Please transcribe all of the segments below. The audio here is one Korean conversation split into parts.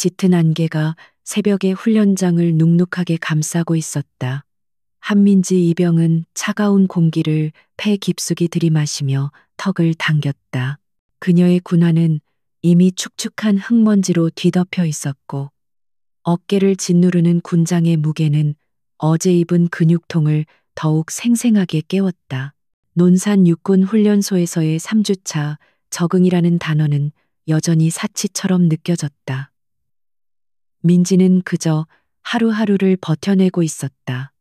짙은 안개가 새벽의 훈련장을 눅눅하게 감싸고 있었다. 한민지 이병은 차가운 공기를 폐 깊숙이 들이마시며 턱을 당겼다. 그녀의 군화는 이미 축축한 흙먼지로 뒤덮여 있었고 어깨를 짓누르는 군장의 무게는 어제 입은 근육통을 더욱 생생하게 깨웠다. 논산 육군 훈련소에서의 3주차 적응이라는 단어는 여전히 사치처럼 느껴졌다. 민지는 그저 하루하루를 버텨내고 있었다.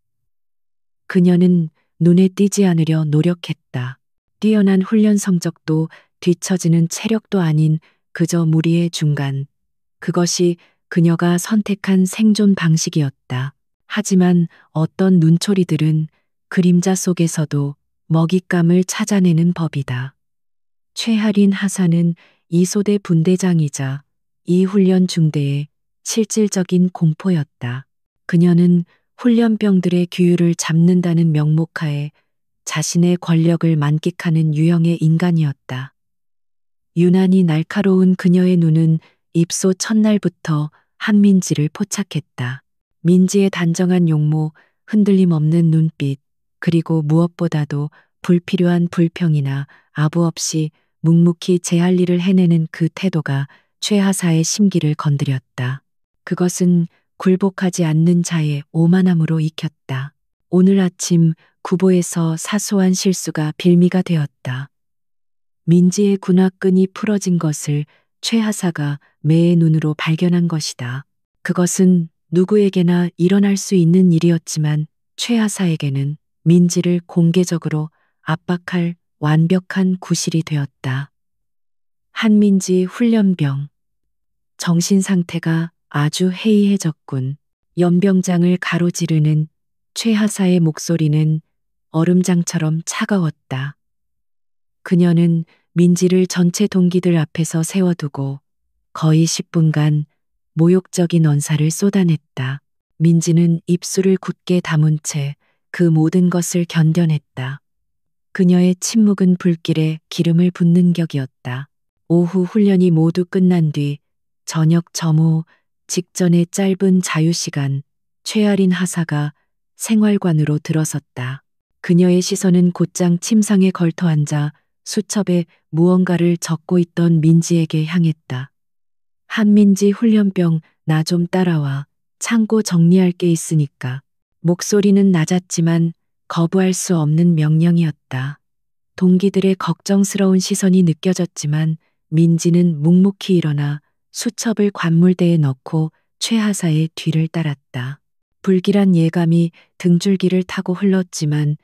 그녀는 눈에 띄지 않으려 노력했다. 뛰어난 훈련 성적도 뒤처지는 체력도 아닌 그저 무리의 중간. 그것이 그녀가 선택한 생존 방식이었다. 하지만 어떤 눈초리들은 그림자 속에서도 먹잇감을 찾아내는 법이다. 최하린 하사는 이 소대 분대장이자 이 훈련 중대의 실질적인 공포였다. 그녀는 훈련병들의 규율을 잡는다는 명목하에 자신의 권력을 만끽하는 유형의 인간이었다. 유난히 날카로운 그녀의 눈은 입소 첫날부터 한민지를 포착했다. 민지의 단정한 용모, 흔들림 없는 눈빛, 그리고 무엇보다도 불필요한 불평이나 아부 없이 묵묵히 제 할 일을 해내는 그 태도가 최 하사의 심기를 건드렸다. 그것은 굴복하지 않는 자의 오만함으로 익혔다. 오늘 아침 구보에서 사소한 실수가 빌미가 되었다. 민지의 군화끈이 풀어진 것을 최 하사가 매의 눈으로 발견한 것이다. 그것은 누구에게나 일어날 수 있는 일이었지만 최 하사에게는 민지를 공개적으로 압박할 완벽한 구실이 되었다. 한민지 훈련병. 정신 상태가 아주 해이해졌군. 연병장을 가로지르는 최 하사의 목소리는 얼음장처럼 차가웠다. 그녀는 민지를 전체 동기들 앞에서 세워두고 거의 10분간 모욕적인 언사를 쏟아냈다. 민지는 입술을 굳게 다문 채 그 모든 것을 견뎌냈다. 그녀의 침묵은 불길에 기름을 붓는 격이었다. 오후 훈련이 모두 끝난 뒤 저녁 점호 직전의 짧은 자유시간 최아린 하사가 생활관으로 들어섰다. 그녀의 시선은 곧장 침상에 걸터 앉아 수첩에 무언가를 적고 있던 민지에게 향했다. 한민지 훈련병 나 좀 따라와. 창고 정리할 게 있으니까. 목소리는 낮았지만 거부할 수 없는 명령이었다. 동기들의 걱정스러운 시선이 느껴졌지만 민지는 묵묵히 일어나 수첩을 관물대에 넣고 최 하사의 뒤를 따랐다. 불길한 예감이 등줄기를 타고 흘렀지만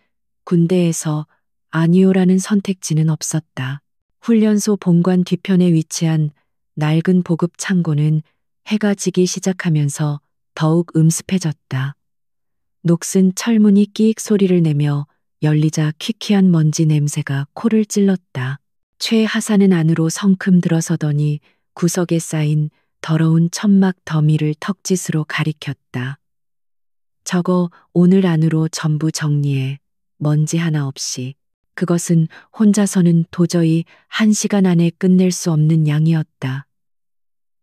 군대에서 아니오라는 선택지는 없었다. 훈련소 본관 뒤편에 위치한 낡은 보급 창고는 해가 지기 시작하면서 더욱 음습해졌다. 녹슨 철문이 끼익 소리를 내며 열리자 퀴퀴한 먼지 냄새가 코를 찔렀다. 최 하사는 안으로 성큼 들어서더니 구석에 쌓인 더러운 천막 더미를 턱짓으로 가리켰다. 저거 오늘 안으로 전부 정리해. 먼지 하나 없이. 그것은 혼자서는 도저히 1시간 안에 끝낼 수 없는 양이었다.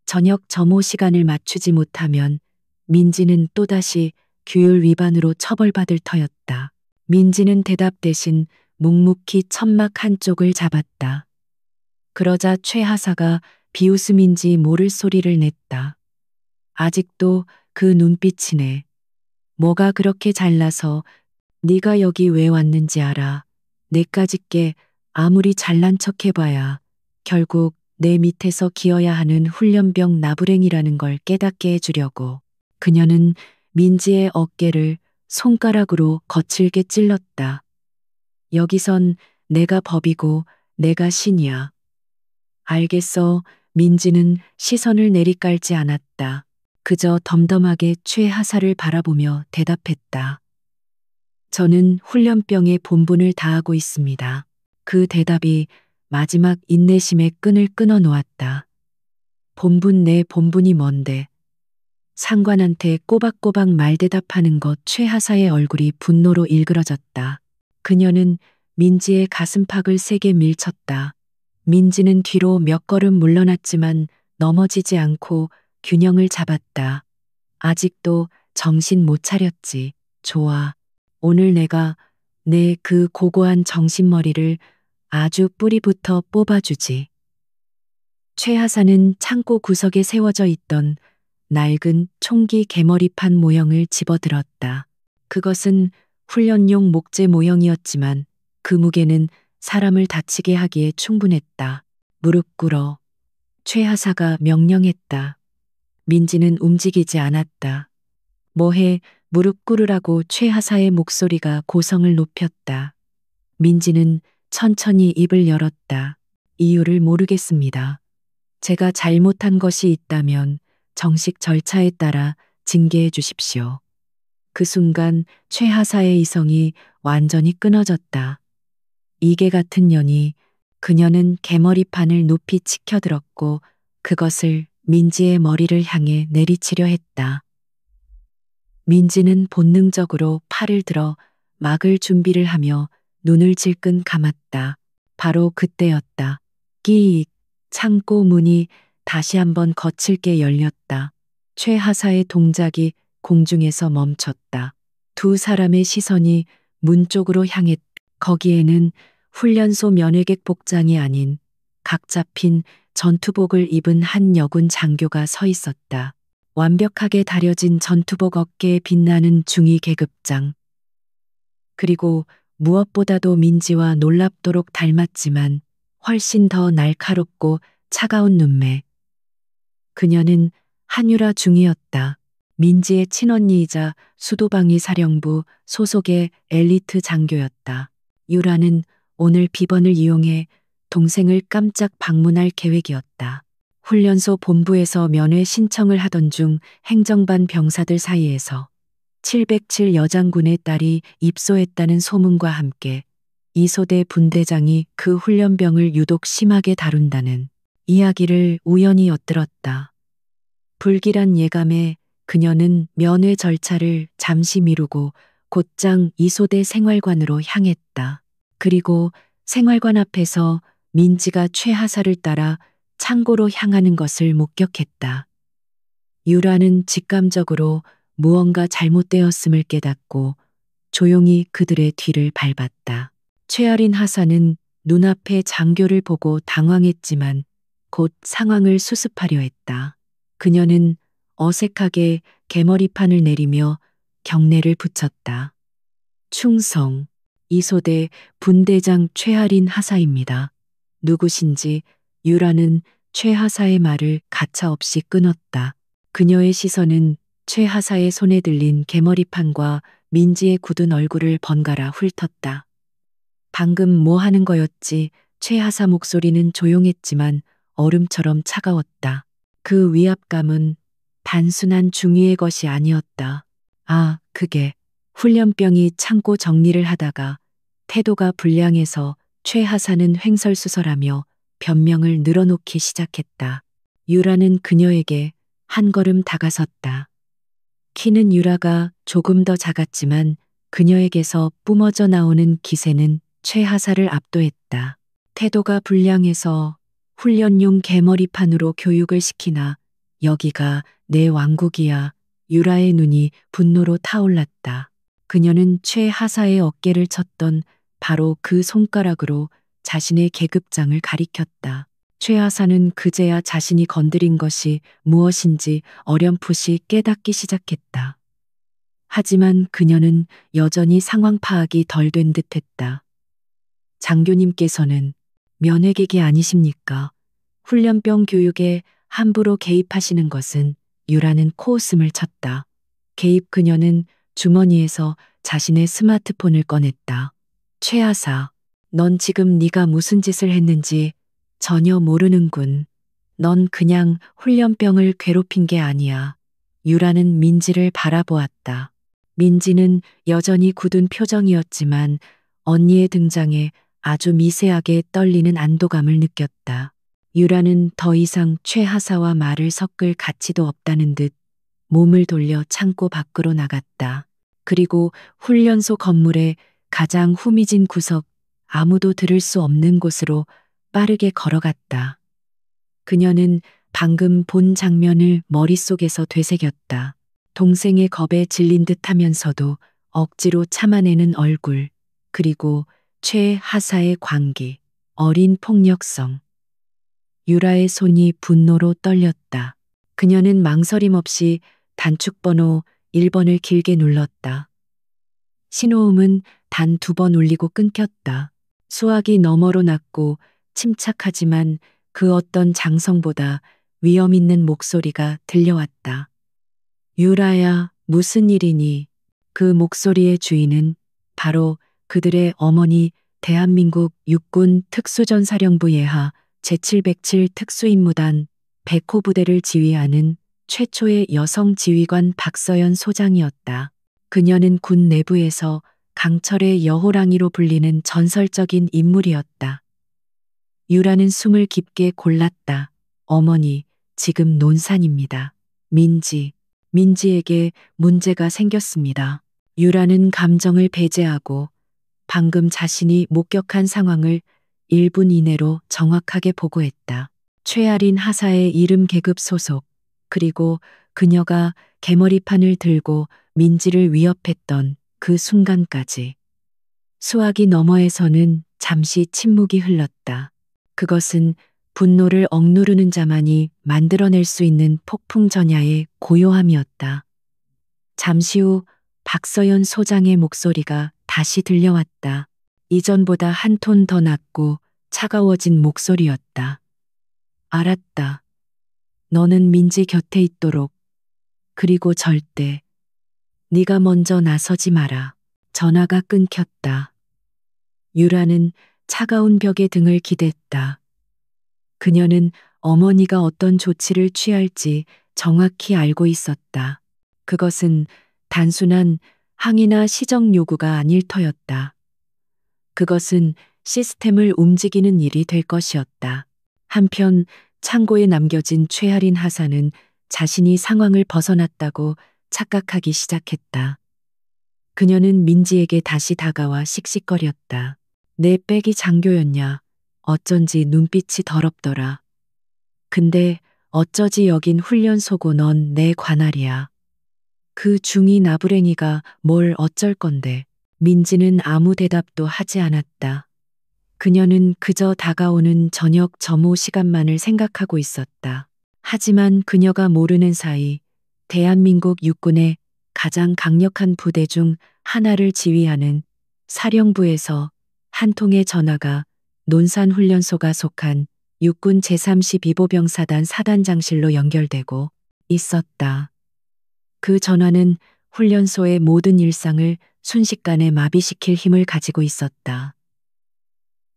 저녁 점호 시간을 맞추지 못하면 민지는 또다시 규율 위반으로 처벌받을 터였다. 민지는 대답 대신 묵묵히 천막 한쪽을 잡았다. 그러자 최 하사가 비웃음인지 모를 소리를 냈다. 아직도 그 눈빛이네. 뭐가 그렇게 잘나서 네가 여기 왜 왔는지 알아. 내까짓게 아무리 잘난 척 해봐야 결국 내 밑에서 기어야 하는 훈련병 나부랭이라는 걸 깨닫게 해주려고. 그녀는 민지의 어깨를 손가락으로 거칠게 찔렀다. 여기선 내가 법이고 내가 신이야. 알겠어. 민지는 시선을 내리깔지 않았다. 그저 덤덤하게 최 하사를 바라보며 대답했다. 저는 훈련병의 본분을 다하고 있습니다. 그 대답이 마지막 인내심의 끈을 끊어 놓았다. 본분 내 본분이 뭔데? 상관한테 꼬박꼬박 말대답하는 것. 최 하사의 얼굴이 분노로 일그러졌다. 그녀는 민지의 가슴팍을 세게 밀쳤다. 민지는 뒤로 몇 걸음 물러났지만 넘어지지 않고 균형을 잡았다. 아직도 정신 못 차렸지. 좋아. 오늘 내가 내 그 고고한 정신머리를 아주 뿌리부터 뽑아주지. 최하사는 창고 구석에 세워져 있던 낡은 총기 개머리판 모형을 집어들었다. 그것은 훈련용 목재 모형이었지만 그 무게는 사람을 다치게 하기에 충분했다. 무릎 꿇어. 최하사가 명령했다. 민지는 움직이지 않았다. 뭐해, 무릎 꿇으라고 최하사의 목소리가 고성을 높였다. 민지는 천천히 입을 열었다. 이유를 모르겠습니다. 제가 잘못한 것이 있다면 정식 절차에 따라 징계해 주십시오. 그 순간 최하사의 이성이 완전히 끊어졌다. 이게 같은 년이 그녀는 개머리판을 높이 치켜들었고 그것을 민지의 머리를 향해 내리치려 했다. 민지는 본능적으로 팔을 들어 막을 준비를 하며 눈을 질끈 감았다. 바로 그때였다. 끼익, 창고 문이 다시 한번 거칠게 열렸다. 최하사의 동작이 공중에서 멈췄다. 두 사람의 시선이 문 쪽으로 향했. 거기에는 훈련소 면회객 복장이 아닌 각 잡힌 전투복을 입은 한 여군 장교가 서 있었다. 완벽하게 다려진 전투복 어깨에 빛나는 중위 계급장. 그리고 무엇보다도 민지와 놀랍도록 닮았지만 훨씬 더 날카롭고 차가운 눈매. 그녀는 한유라 중이었다. 민지의 친언니이자 수도방위 사령부 소속의 엘리트 장교였다. 유라는 오늘 비번을 이용해 동생을 깜짝 방문할 계획이었다. 훈련소 본부에서 면회 신청을 하던 중 행정반 병사들 사이에서 707 여장군의 딸이 입소했다는 소문과 함께 이소대 분대장이 그 훈련병을 유독 심하게 다룬다는 이야기를 우연히 엿들었다. 불길한 예감에 그녀는 면회 절차를 잠시 미루고 곧장 이소대 생활관으로 향했다. 그리고 생활관 앞에서 민지가 최하사를 따라 창고로 향하는 것을 목격했다. 유라는 직감적으로 무언가 잘못되었음을 깨닫고 조용히 그들의 뒤를 밟았다. 최아린 하사는 눈앞에 장교를 보고 당황했지만 곧 상황을 수습하려 했다. 그녀는 어색하게 개머리판을 내리며 경례를 붙였다. 충성, 이소대 분대장 최아린 하사입니다. 누구신지 유라는 최하사의 말을 가차없이 끊었다. 그녀의 시선은 최하사의 손에 들린 개머리판과 민지의 굳은 얼굴을 번갈아 훑었다. 방금 뭐 하는 거였지? 최하사 목소리는 조용했지만 얼음처럼 차가웠다. 그 위압감은 단순한 중위의 것이 아니었다. 아, 그게 훈련병이 창고 정리를 하다가 태도가 불량해서 최하사는 횡설수설하며 변명을 늘어놓기 시작했다. 유라는 그녀에게 한 걸음 다가섰다. 키는 유라가 조금 더 작았지만 그녀에게서 뿜어져 나오는 기세는 최하사를 압도했다. 태도가 불량해서 훈련용 개머리판으로 교육을 시키나 여기가 내 왕국이야. 유라의 눈이 분노로 타올랐다. 그녀는 최하사의 어깨를 쳤던 바로 그 손가락으로 자신의 계급장을 가리켰다. 최하사는 그제야 자신이 건드린 것이 무엇인지 어렴풋이 깨닫기 시작했다. 하지만 그녀는 여전히 상황 파악이 덜 된 듯했다. 장교님께서는 면회객이 아니십니까? 훈련병 교육에 함부로 개입하시는 것은 유라는 코웃음을 쳤다. 개입. 그녀는 주머니에서 자신의 스마트폰을 꺼냈다. 최하사, 넌 지금 네가 무슨 짓을 했는지 전혀 모르는군. 넌 그냥 훈련병을 괴롭힌 게 아니야. 유라는 민지를 바라보았다. 민지는 여전히 굳은 표정이었지만 언니의 등장에 아주 미세하게 떨리는 안도감을 느꼈다. 유라는 더 이상 최하사와 말을 섞을 가치도 없다는 듯 몸을 돌려 창고 밖으로 나갔다. 그리고 훈련소 건물의 가장 후미진 구석, 아무도 들을 수 없는 곳으로 빠르게 걸어갔다. 그녀는 방금 본 장면을 머릿속에서 되새겼다. 동생의 겁에 질린 듯 하면서도 억지로 참아내는 얼굴, 그리고 최하사의 광기, 어린 폭력성. 유라의 손이 분노로 떨렸다. 그녀는 망설임 없이 단축번호 1번을 길게 눌렀다. 신호음은 단 2번 울리고 끊겼다. 수화기 너머로 낮고 침착하지만 그 어떤 장성보다 위험 있는 목소리가 들려왔다. 유라야, 무슨 일이니? 그 목소리의 주인은 바로 그들의 어머니 대한민국 육군 특수전사령부 예하 제707 특수임무단 100호 부대를 지휘하는 최초의 여성 지휘관 박서연 소장이었다. 그녀는 군 내부에서 강철의 여호랑이로 불리는 전설적인 인물이었다. 유라는 숨을 깊게 골랐다. 어머니, 지금 논산입니다. 민지에게 문제가 생겼습니다. 유라는 감정을 배제하고 방금 자신이 목격한 상황을 1분 이내로 정확하게 보고했다. 최아린 하사의 이름 계급 소속, 그리고 그녀가 개머리판을 들고 민지를 위협했던 그 순간까지. 수화기 너머에서는 잠시 침묵이 흘렀다. 그것은 분노를 억누르는 자만이 만들어낼 수 있는 폭풍 전야의 고요함이었다. 잠시 후 박서연 소장의 목소리가 다시 들려왔다. 이전보다 한 톤 더 낮고 차가워진 목소리였다. 알았다. 너는 민지 곁에 있도록. 그리고 절대 네가 먼저 나서지 마라. 전화가 끊겼다. 유라는 차가운 벽에 등을 기댔다. 그녀는 어머니가 어떤 조치를 취할지 정확히 알고 있었다. 그것은 단순한 항의나 시정 요구가 아닐 터였다. 그것은 시스템을 움직이는 일이 될 것이었다. 한편 창고에 남겨진 최하린 하사는 자신이 상황을 벗어났다고 착각하기 시작했다. 그녀는 민지에게 다시 다가와 씩씩거렸다. 내 백이 장교였냐? 어쩐지 눈빛이 더럽더라. 근데 어쩌지 여긴 훈련소고 넌 내 관할이야. 그 중이 나부랭이가 뭘 어쩔 건데. 민지는 아무 대답도 하지 않았다. 그녀는 그저 다가오는 저녁 점호 시간만을 생각하고 있었다. 하지만 그녀가 모르는 사이 대한민국 육군의 가장 강력한 부대 중 하나를 지휘하는 사령부에서 한 통의 전화가 논산훈련소가 속한 육군 제32보병사단 사단장실로 연결되고 있었다. 그 전화는 훈련소의 모든 일상을 순식간에 마비시킬 힘을 가지고 있었다.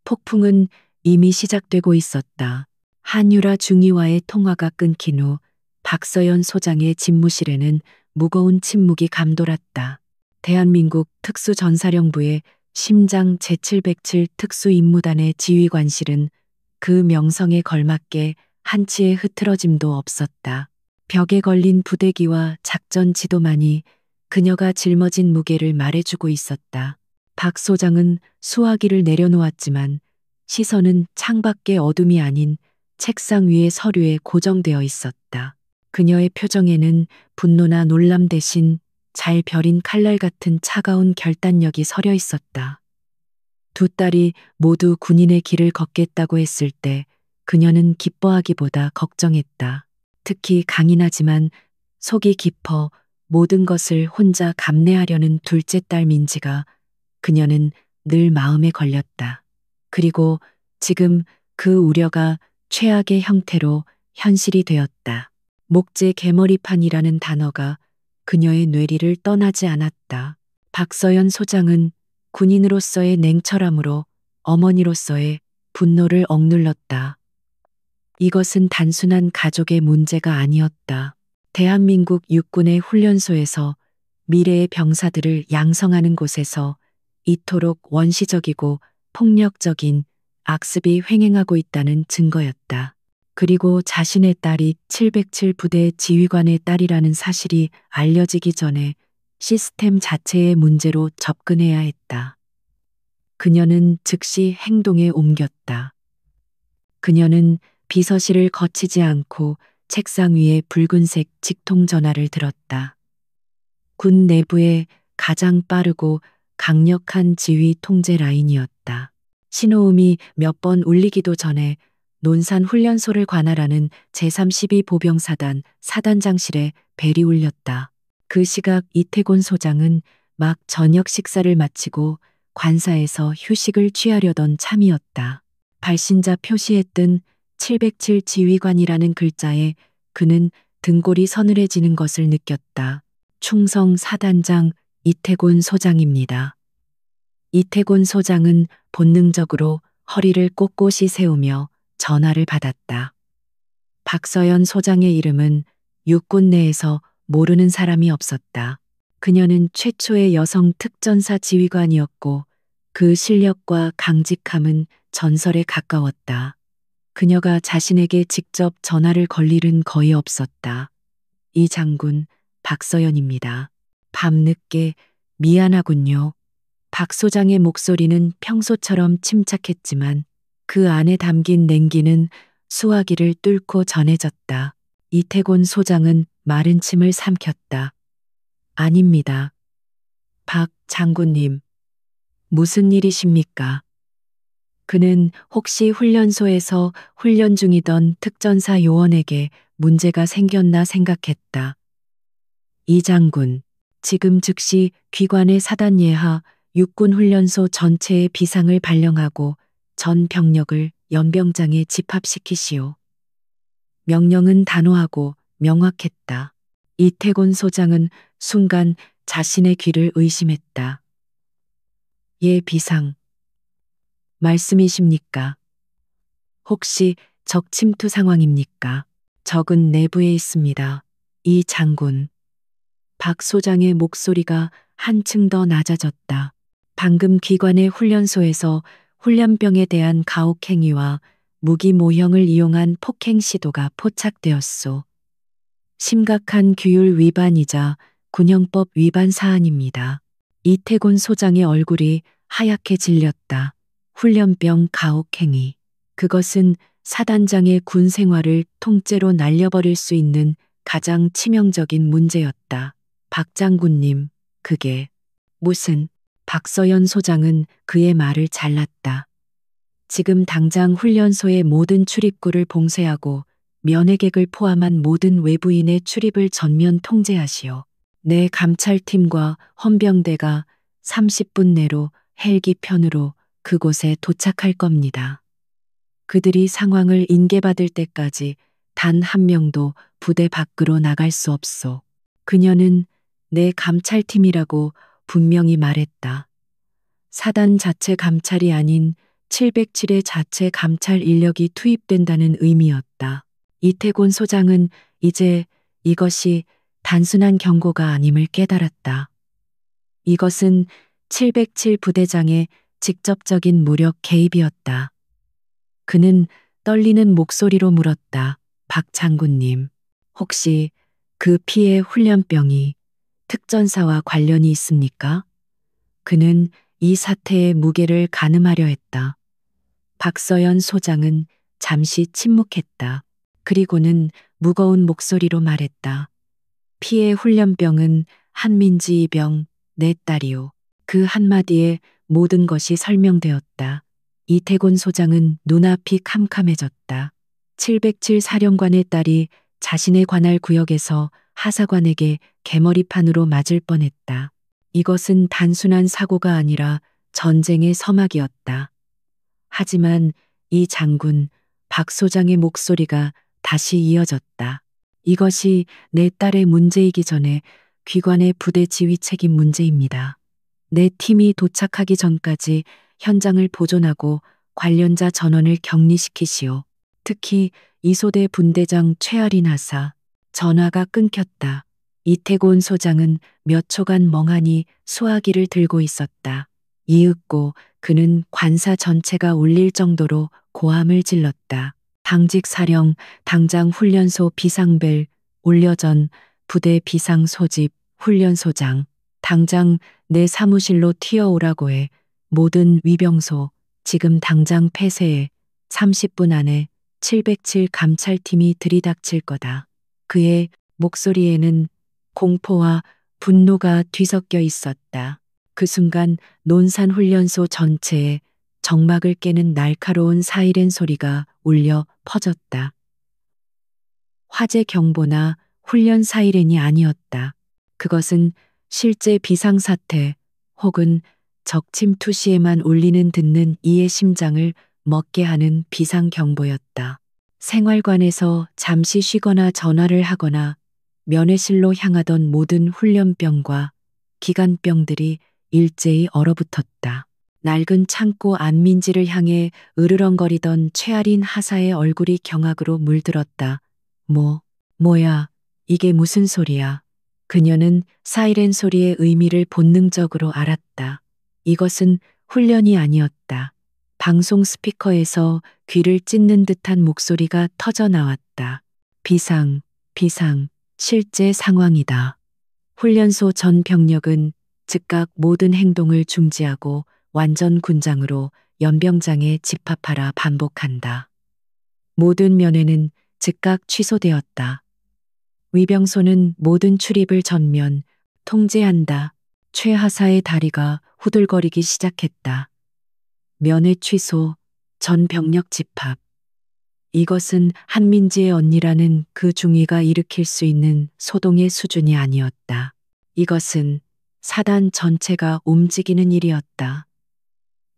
폭풍은 이미 시작되고 있었다. 한유라 중위와의 통화가 끊긴 후 박서연 소장의 집무실에는 무거운 침묵이 감돌았다. 대한민국 특수전사령부의 심장 제707 특수임무단의 지휘관실은 그 명성에 걸맞게 한치의 흐트러짐도 없었다. 벽에 걸린 부대기와 작전 지도만이 그녀가 짊어진 무게를 말해주고 있었다. 박 소장은 수화기를 내려놓았지만 시선은 창밖의 어둠이 아닌 책상 위의 서류에 고정되어 있었다. 그녀의 표정에는 분노나 놀람 대신 잘 벼린 칼날 같은 차가운 결단력이 서려 있었다. 두 딸이 모두 군인의 길을 걷겠다고 했을 때 그녀는 기뻐하기보다 걱정했다. 특히 강인하지만 속이 깊어 모든 것을 혼자 감내하려는 둘째 딸 민지가 그녀는 늘 마음에 걸렸다. 그리고 지금 그 우려가 최악의 형태로 현실이 되었다. 목재 개머리판이라는 단어가 그녀의 뇌리를 떠나지 않았다. 박서연 소장은 군인으로서의 냉철함으로 어머니로서의 분노를 억눌렀다. 이것은 단순한 가족의 문제가 아니었다. 대한민국 육군의 훈련소에서 미래의 병사들을 양성하는 곳에서 이토록 원시적이고 폭력적인 악습이 횡행하고 있다는 증거였다. 그리고 자신의 딸이 707 부대 지휘관의 딸이라는 사실이 알려지기 전에 시스템 자체의 문제로 접근해야 했다. 그녀는 즉시 행동에 옮겼다. 그녀는 비서실을 거치지 않고 책상 위에 붉은색 직통 전화를 들었다. 군 내부의 가장 빠르고 강력한 지휘 통제 라인이었다. 신호음이 몇 번 울리기도 전에 논산 훈련소를 관할하는 제32 보병사단 사단장실에 벨이 울렸다. 그 시각 이태곤 소장은 막 저녁 식사를 마치고 관사에서 휴식을 취하려던 참이었다. 발신자 표시에 뜬 707 지휘관이라는 글자에 그는 등골이 서늘해지는 것을 느꼈다. 충성 사단장 이태곤 소장입니다. 이태곤 소장은 본능적으로 허리를 꼿꼿이 세우며 전화를 받았다. 박서연 소장의 이름은 육군 내에서 모르는 사람이 없었다. 그녀는 최초의 여성 특전사 지휘관이었고 그 실력과 강직함은 전설에 가까웠다. 그녀가 자신에게 직접 전화를 걸 일은 거의 없었다. 이 장군, 박서연입니다. 밤늦게 미안하군요. 박 소장의 목소리는 평소처럼 침착했지만 그 안에 담긴 냉기는 수화기를 뚫고 전해졌다. 이태곤 소장은 마른 침을 삼켰다. 아닙니다. 박 장군님, 무슨 일이십니까? 그는 혹시 훈련소에서 훈련 중이던 특전사 요원에게 문제가 생겼나 생각했다. 이 장군, 지금 즉시 귀관의 사단 예하 육군 훈련소 전체의 비상을 발령하고 전 병력을 연병장에 집합시키시오. 명령은 단호하고 명확했다. 이태곤 소장은 순간 자신의 귀를 의심했다. 예, 비상. 말씀이십니까? 혹시 적 침투 상황입니까? 적은 내부에 있습니다. 이 장군. 박 소장의 목소리가 한층 더 낮아졌다. 방금 기관의 훈련소에서 훈련병에 대한 가혹행위와 무기 모형을 이용한 폭행 시도가 포착되었소. 심각한 규율 위반이자 군형법 위반 사안입니다. 이태곤 소장의 얼굴이 하얗게 질렸다. 훈련병 가혹행위. 그것은 사단장의 군 생활을 통째로 날려버릴 수 있는 가장 치명적인 문제였다. 박 장군님, 그게 무슨... 박서연 소장은 그의 말을 잘랐다. 지금 당장 훈련소의 모든 출입구를 봉쇄하고 면회객을 포함한 모든 외부인의 출입을 전면 통제하시오. 내 감찰팀과 헌병대가 30분 내로 헬기 편으로 그곳에 도착할 겁니다. 그들이 상황을 인계받을 때까지 단 한 명도 부대 밖으로 나갈 수 없소. 그녀는 내 감찰팀이라고 분명히 말했다. 사단 자체 감찰이 아닌 707의 자체 감찰 인력이 투입된다는 의미였다. 이태곤 소장은 이제 이것이 단순한 경고가 아님을 깨달았다. 이것은 707 부대장의 직접적인 무력 개입이었다. 그는 떨리는 목소리로 물었다. 박 장군님, 혹시 그 피해 훈련병이 특전사와 관련이 있습니까? 그는 이 사태의 무게를 가늠하려 했다. 박서연 소장은 잠시 침묵했다. 그리고는 무거운 목소리로 말했다. 피해 훈련병은 한민지 이병, 내 딸이오. 그 한마디에 모든 것이 설명되었다. 이태곤 소장은 눈앞이 캄캄해졌다. 707 사령관의 딸이 자신의 관할 구역에서 하사관에게 개머리판으로 맞을 뻔했다. 이것은 단순한 사고가 아니라 전쟁의 서막이었다. 하지만 이 장군, 박 소장의 목소리가 다시 이어졌다. 이것이 내 딸의 문제이기 전에 귀관의 부대 지휘 책임 문제입니다. 내 팀이 도착하기 전까지 현장을 보존하고 관련자 전원을 격리시키시오. 특히 이소대 분대장 최아린 하사. 전화가 끊겼다. 이태곤 소장은 몇 초간 멍하니 수화기를 들고 있었다. 이윽고 그는 관사 전체가 울릴 정도로 고함을 질렀다. 당직 사령, 당장 훈련소 비상벨, 올려전, 부대 비상 소집, 훈련소장, 당장 내 사무실로 튀어오라고 해. 모든 위병소, 지금 당장 폐쇄해. 30분 안에 707 감찰팀이 들이닥칠 거다. 그의 목소리에는 공포와 분노가 뒤섞여 있었다. 그 순간 논산훈련소 전체에 정막을 깨는 날카로운 사이렌 소리가 울려 퍼졌다. 화재 경보나 훈련 사이렌이 아니었다. 그것은 실제 비상사태 혹은 적침 투시에만 울리는 듣는 이의 심장을 멎게 하는 비상경보였다. 생활관에서 잠시 쉬거나 전화를 하거나 면회실로 향하던 모든 훈련병과 기관병들이 일제히 얼어붙었다. 낡은 창고 안민지를 향해 으르렁거리던 최아린 하사의 얼굴이 경악으로 물들었다. 뭐야, 이게 무슨 소리야. 그녀는 사이렌 소리의 의미를 본능적으로 알았다. 이것은 훈련이 아니었다. 방송 스피커에서 귀를 찢는 듯한 목소리가 터져 나왔다. 비상, 실제 상황이다. 훈련소 전 병력은 즉각 모든 행동을 중지하고 완전 군장으로 연병장에 집합하라 반복한다. 모든 면회는 즉각 취소되었다. 위병소는 모든 출입을 전면 통제한다. 최 하사의 다리가 후들거리기 시작했다. 면회 취소, 전 병력 집합. 이것은 한민지의 언니라는 그 중위가 일으킬 수 있는 소동의 수준이 아니었다. 이것은 사단 전체가 움직이는 일이었다.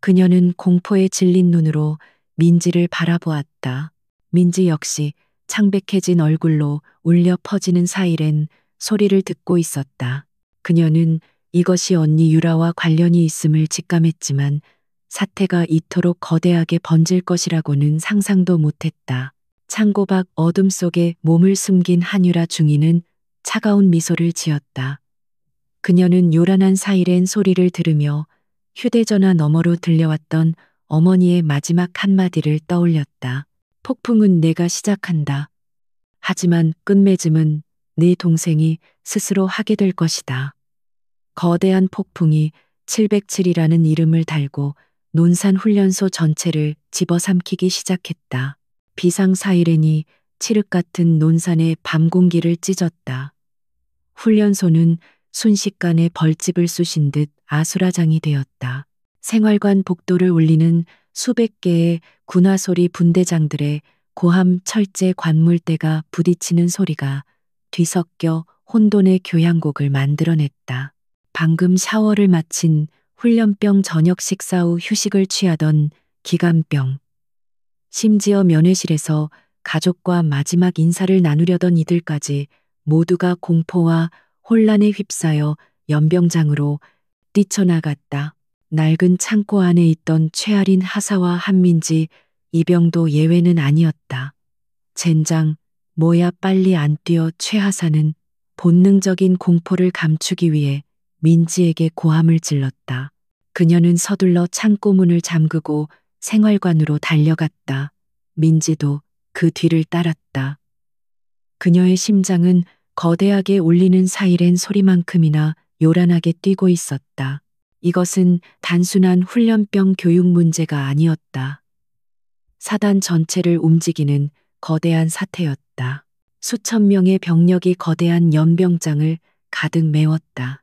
그녀는 공포에 질린 눈으로 민지를 바라보았다. 민지 역시 창백해진 얼굴로 울려 퍼지는 사이렌 소리를 듣고 있었다. 그녀는 이것이 언니 유라와 관련이 있음을 직감했지만 사태가 이토록 거대하게 번질 것이라고는 상상도 못했다. 창고 밖 어둠 속에 몸을 숨긴 한유라 중위는 차가운 미소를 지었다. 그녀는 요란한 사이렌 소리를 들으며 휴대전화 너머로 들려왔던 어머니의 마지막 한마디를 떠올렸다. 폭풍은 내가 시작한다. 하지만 끝맺음은 네 동생이 스스로 하게 될 것이다. 거대한 폭풍이 707이라는 이름을 달고 논산훈련소 전체를 집어삼키기 시작했다. 비상 사이렌이 칠흑 같은 논산의 밤 공기를 찢었다. 훈련소는 순식간에 벌집을 쑤신 듯 아수라장이 되었다. 생활관 복도를 울리는 수백 개의 군화소리 분대장들의 고함 철제 관물대가 부딪히는 소리가 뒤섞여 혼돈의 교향곡을 만들어냈다. 방금 샤워를 마친 훈련병 저녁 식사 후 휴식을 취하던 기관병. 심지어 면회실에서 가족과 마지막 인사를 나누려던 이들까지 모두가 공포와 혼란에 휩싸여 연병장으로 뛰쳐나갔다. 낡은 창고 안에 있던 최아린 하사와 한민지, 이병도 예외는 아니었다. 젠장, 뭐야 빨리 안 뛰어. 최 하사는 본능적인 공포를 감추기 위해 민지에게 고함을 질렀다. 그녀는 서둘러 창고 문을 잠그고 생활관으로 달려갔다. 민지도 그 뒤를 따랐다. 그녀의 심장은 거대하게 울리는 사이렌 소리만큼이나 요란하게 뛰고 있었다. 이것은 단순한 훈련병 교육 문제가 아니었다. 사단 전체를 움직이는 거대한 사태였다. 수천 명의 병력이 거대한 연병장을 가득 메웠다.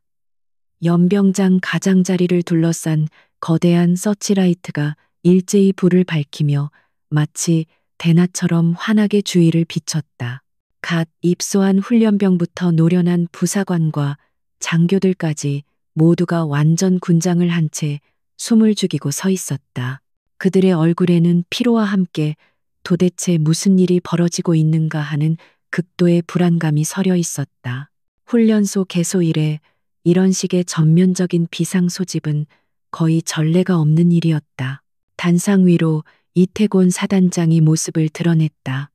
연병장 가장자리를 둘러싼 거대한 서치라이트가 일제히 불을 밝히며 마치 대낮처럼 환하게 주위를 비췄다. 갓 입소한 훈련병부터 노련한 부사관과 장교들까지 모두가 완전 군장을 한 채 숨을 죽이고 서 있었다. 그들의 얼굴에는 피로와 함께 도대체 무슨 일이 벌어지고 있는가 하는 극도의 불안감이 서려 있었다. 훈련소 개소 이래 이런 식의 전면적인 비상 소집은 거의 전례가 없는 일이었다. 단상 위로 이태곤 사단장이 모습을 드러냈다.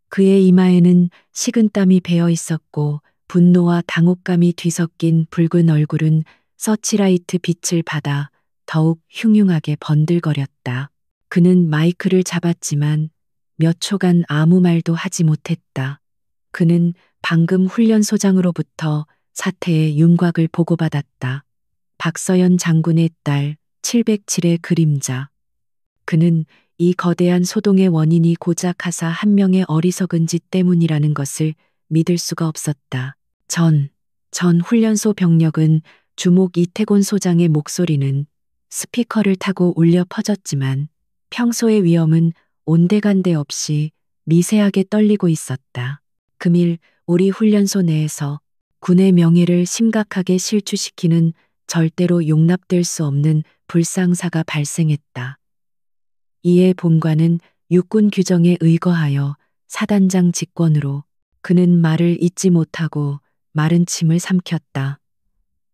그의 이마에는 식은땀이 배어 있었고 분노와 당혹감이 뒤섞인 붉은 얼굴은 서치라이트 빛을 받아 더욱 흉흉하게 번들거렸다. 그는 마이크를 잡았지만 몇 초간 아무 말도 하지 못했다. 그는 방금 훈련소장으로부터 사태의 윤곽을 보고받았다. 박서연 장군의 딸 707의 그림자. 그는 이 거대한 소동의 원인이 고작 하사 한 명의 어리석은 짓 때문이라는 것을 믿을 수가 없었다. 전 훈련소 병력은 주목 이태곤 소장의 목소리는 스피커를 타고 울려 퍼졌지만 평소의 위험은 온데간데 없이 미세하게 떨리고 있었다. 금일 우리 훈련소 내에서 군의 명예를 심각하게 실추시키는 절대로 용납될 수 없는 불상사가 발생했다. 이에 본관은 육군 규정에 의거하여 사단장 직권으로 그는 말을 잇지 못하고 마른 침을 삼켰다.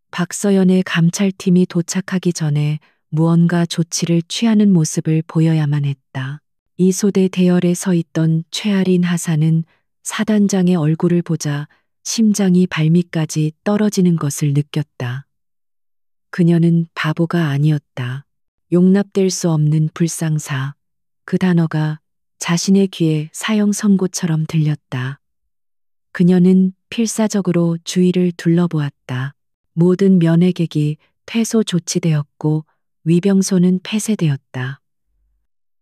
박서연의 감찰팀이 도착하기 전에 무언가 조치를 취하는 모습을 보여야만 했다. 이 소대 대열에 서 있던 최아린 하사는 사단장의 얼굴을 보자 심장이 발밑까지 떨어지는 것을 느꼈다. 그녀는 바보가 아니었다. 용납될 수 없는 불상사. 그 단어가 자신의 귀에 사형 선고처럼 들렸다. 그녀는 필사적으로 주위를 둘러보았다. 모든 면회객이 퇴소 조치되었고 위병소는 폐쇄되었다.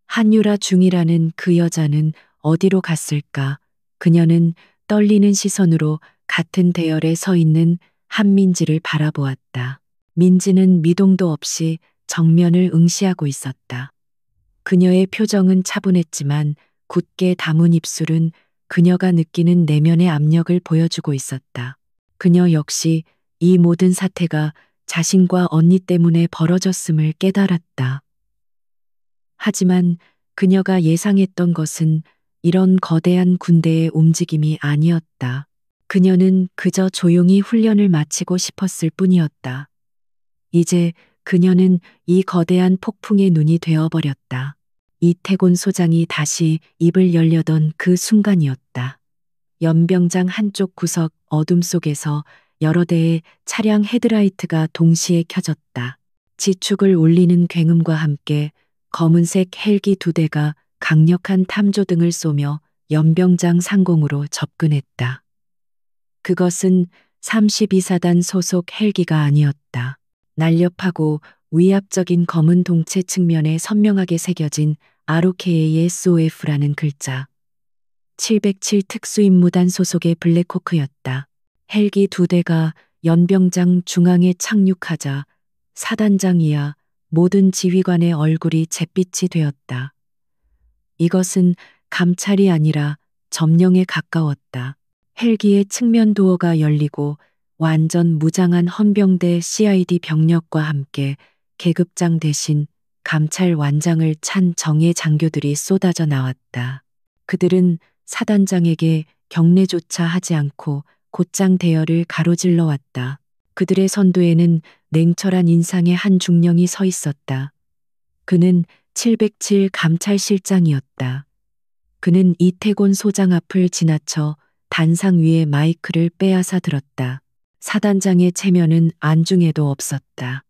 한유라 중이라는 그 여자는 어디로 갔을까? 그녀는 떨리는 시선으로 같은 대열에 서 있는 한민지를 바라보았다. 민지는 미동도 없이 정면을 응시하고 있었다. 그녀의 표정은 차분했지만 굳게 담은 입술은 그녀가 느끼는 내면의 압력을 보여주고 있었다. 그녀 역시 이 모든 사태가 자신과 언니 때문에 벌어졌음을 깨달았다. 하지만 그녀가 예상했던 것은 이런 거대한 군대의 움직임이 아니었다. 그녀는 그저 조용히 훈련을 마치고 싶었을 뿐이었다. 이제 그녀는 이 거대한 폭풍의 눈이 되어버렸다. 이태곤 소장이 다시 입을 열려던 그 순간이었다. 연병장 한쪽 구석 어둠 속에서 여러 대의 차량 헤드라이트가 동시에 켜졌다. 지축을 울리는 굉음과 함께 검은색 헬기 2대가 강력한 탐조등을 쏘며 연병장 상공으로 접근했다. 그것은 32사단 소속 헬기가 아니었다. 날렵하고 위압적인 검은 동체 측면에 선명하게 새겨진 ROKA의 SOF라는 글자. 707 특수임무단 소속의 블랙호크였다. 헬기 2대가 연병장 중앙에 착륙하자 사단장 이하 모든 지휘관의 얼굴이 잿빛이 되었다. 이것은 감찰이 아니라 점령에 가까웠다. 헬기의 측면 도어가 열리고 완전 무장한 헌병대 CID 병력과 함께 계급장 대신 감찰 완장을 찬 정예 장교들이 쏟아져 나왔다. 그들은 사단장에게 경례조차 하지 않고 곧장 대열을 가로질러 왔다. 그들의 선두에는 냉철한 인상의 한 중령이 서 있었다. 그는 707 감찰실장이었다. 그는 이태곤 소장 앞을 지나쳐 단상 위에 마이크를 빼앗아 들었다. 사단장의 체면은 안중에도 없었다.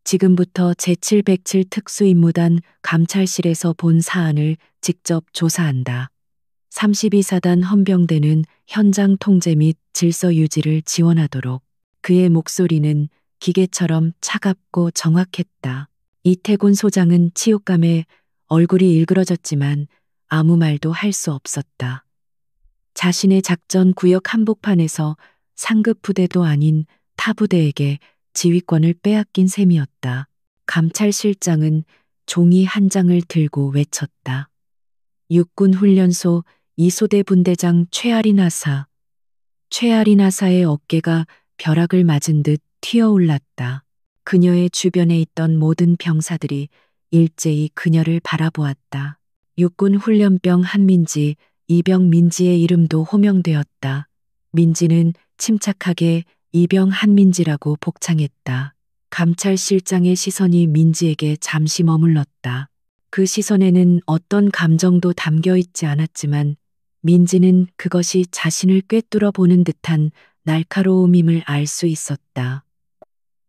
지금부터 제707 특수임무단 감찰실에서 본 사안을 직접 조사한다. 32사단 헌병대는 현장 통제 및 질서 유지를 지원하도록. 그의 목소리는 기계처럼 차갑고 정확했다. 이태곤 소장은 치욕감에 얼굴이 일그러졌지만 아무 말도 할 수 없었다. 자신의 작전 구역 한복판에서 상급 부대도 아닌 타 부대에게 지휘권을 빼앗긴 셈이었다. 감찰실장은 종이 한 장을 들고 외쳤다. 육군훈련소 2소대 분대장 최아린 하사. 최아린 하사의 어깨가 벼락을 맞은 듯 튀어올랐다. 그녀의 주변에 있던 모든 병사들이 일제히 그녀를 바라보았다. 육군훈련병 한민지, 이병 민지의 이름도 호명되었다. 민지는 침착하게 이병 한민지라고 복창했다. 감찰실장의 시선이 민지에게 잠시 머물렀다. 그 시선에는 어떤 감정도 담겨 있지 않았지만 민지는 그것이 자신을 꿰뚫어 보는 듯한 날카로움임을 알 수 있었다.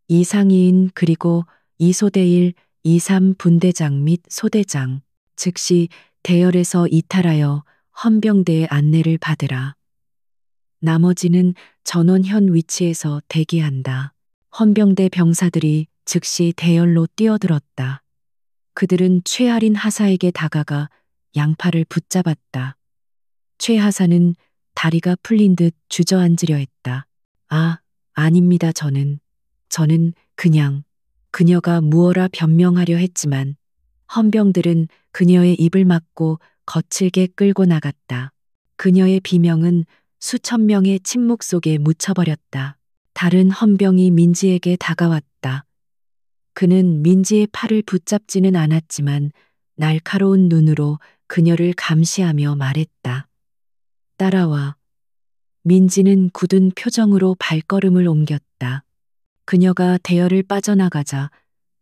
이상이인 그리고 2소대 1, 2, 3 분대장 및 소대장, 즉시 대열에서 이탈하여 헌병대의 안내를 받으라. 나머지는 전원 현 위치에서 대기한다. 헌병대 병사들이 즉시 대열로 뛰어들었다. 그들은 최아린 하사에게 다가가 양팔을 붙잡았다. 최 하사는 다리가 풀린 듯 주저앉으려 했다. 아, 아닙니다. 저는 그냥 그녀가 무어라 변명하려 했지만 헌병들은 그녀의 입을 막고 거칠게 끌고 나갔다. 그녀의 비명은 수천 명의 침묵 속에 묻혀버렸다. 다른 헌병이 민지에게 다가왔다. 그는 민지의 팔을 붙잡지는 않았지만 날카로운 눈으로 그녀를 감시하며 말했다. 따라와. 민지는 굳은 표정으로 발걸음을 옮겼다. 그녀가 대열을 빠져나가자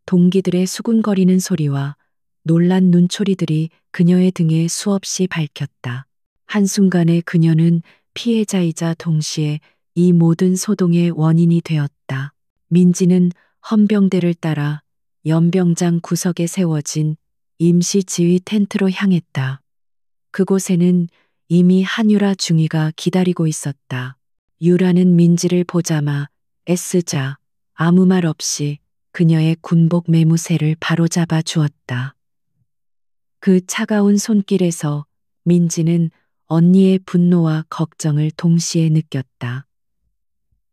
동기들의 수군거리는 소리와 놀란 눈초리들이 그녀의 등에 수없이 밝혔다. 한순간에 그녀는 피해자이자 동시에 이 모든 소동의 원인이 되었다. 민지는 헌병대를 따라 연병장 구석에 세워진 임시 지휘 텐트로 향했다. 그곳에는 이미 한유라 중위가 기다리고 있었다. 유라는 민지를 보자마 애쓰자 아무 말 없이 그녀의 군복 매무새를 바로잡아 주었다. 그 차가운 손길에서 민지는 언니의 분노와 걱정을 동시에 느꼈다.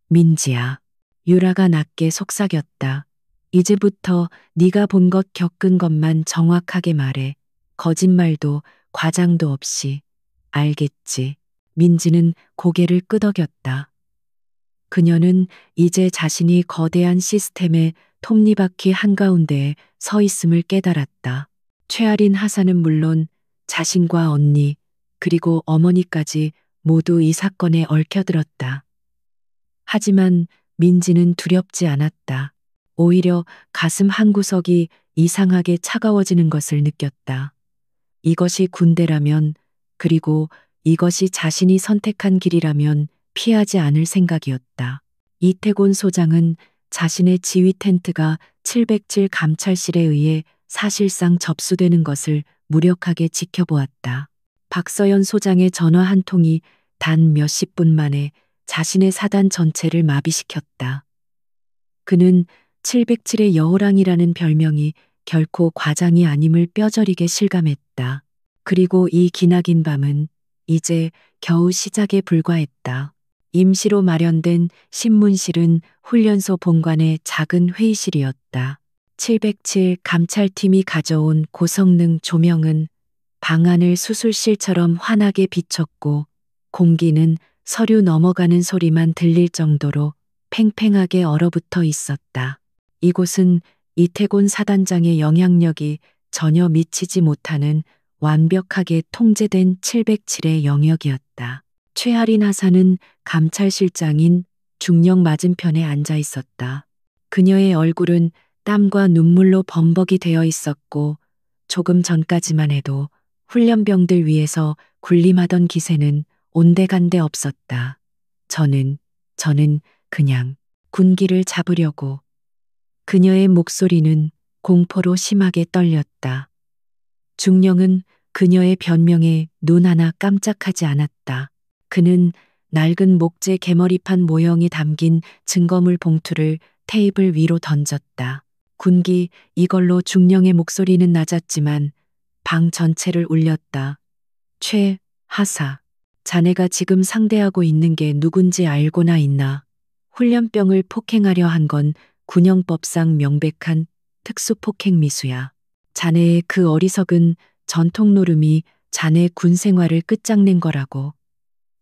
민지야. 유라가 낮게 속삭였다. 이제부터 네가 본 것 겪은 것만 정확하게 말해. 거짓말도 과장도 없이. 알겠지. 민지는 고개를 끄덕였다. 그녀는 이제 자신이 거대한 시스템의 톱니바퀴 한가운데에 서 있음을 깨달았다. 최아린 하사는 물론 자신과 언니 그리고 어머니까지 모두 이 사건에 얽혀들었다. 하지만 민지는 두렵지 않았다. 오히려 가슴 한구석이 이상하게 차가워지는 것을 느꼈다. 이것이 군대라면 그리고 이것이 자신이 선택한 길이라면 피하지 않을 생각이었다. 이태곤 소장은 자신의 지휘 텐트가 707 감찰실에 의해 사실상 접수되는 것을 무력하게 지켜보았다. 박서연 소장의 전화 한 통이 단 몇십 분 만에 자신의 사단 전체를 마비시켰다. 그는 707의 여호랑이라는 별명이 결코 과장이 아님을 뼈저리게 실감했다. 그리고 이 기나긴 밤은 이제 겨우 시작에 불과했다. 임시로 마련된 신문실은 훈련소 본관의 작은 회의실이었다. 707 감찰팀이 가져온 고성능 조명은 방안을 수술실처럼 환하게 비췄고 공기는 서류 넘어가는 소리만 들릴 정도로 팽팽하게 얼어붙어 있었다. 이곳은 이태곤 사단장의 영향력이 전혀 미치지 못하는 완벽하게 통제된 707의 영역이었다. 최아린 하사는 감찰실장인 중령 맞은편에 앉아 있었다. 그녀의 얼굴은 땀과 눈물로 범벅이 되어 있었고 조금 전까지만 해도 훈련병들 위에서 군림하던 기세는 온데간데 없었다. 저는 그냥 군기를 잡으려고. 그녀의 목소리는 공포로 심하게 떨렸다. 중령은 그녀의 변명에 눈 하나 깜짝하지 않았다. 그는 낡은 목재 개머리판 모형이 담긴 증거물 봉투를 테이블 위로 던졌다. 군기, 이걸로 중령의 목소리는 낮았지만 방 전체를 울렸다. 최 하사, 자네가 지금 상대하고 있는 게 누군지 알고나 있나? 훈련병을 폭행하려 한 건 군형법상 명백한 특수폭행 미수야. 자네의 그 어리석은 전통 노름이 자네 군 생활을 끝장낸 거라고.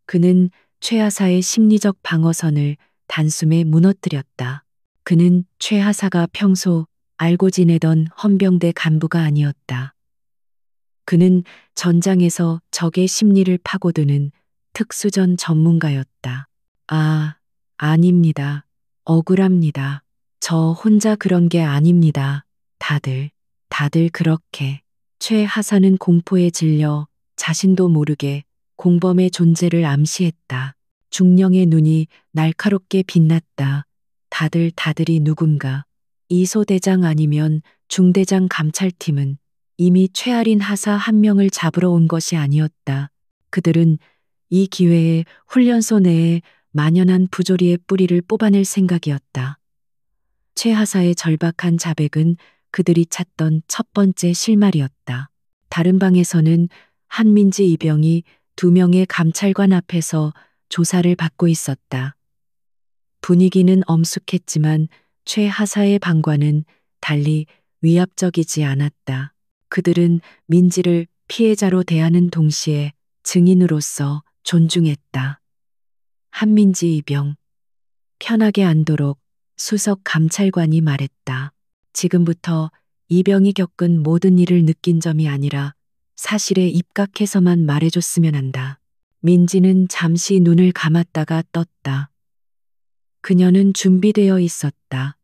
그는 최 하사의 심리적 방어선을 단숨에 무너뜨렸다. 그는 최 하사가 평소 알고 지내던 헌병대 간부가 아니었다. 그는 전장에서 적의 심리를 파고드는 특수전 전문가였다. 아, 아닙니다. 억울합니다. 저 혼자 그런 게 아닙니다. 다들 그렇게. 최 하사는 공포에 질려 자신도 모르게 공범의 존재를 암시했다. 중령의 눈이 날카롭게 빛났다. 다들이 누군가. 이소대장 아니면 중대장 감찰팀은 이미 최아린 하사 한 명을 잡으러 온 것이 아니었다. 그들은 이 기회에 훈련소 내에 만연한 부조리의 뿌리를 뽑아낼 생각이었다. 최 하사의 절박한 자백은 그들이 찾던 첫 번째 실마리였다. 다른 방에서는 한민지 이병이 2명의 감찰관 앞에서 조사를 받고 있었다. 분위기는 엄숙했지만 최 하사의 방과는 달리 위압적이지 않았다. 그들은 민지를 피해자로 대하는 동시에 증인으로서 존중했다. 한민지 이병, 편하게 앉도록 수석 감찰관이 말했다. 지금부터 이병이 겪은 모든 일을 느낀 점이 아니라 사실에 입각해서만 말해줬으면 한다. 민지는 잠시 눈을 감았다가 떴다. 그녀는 준비되어 있었다.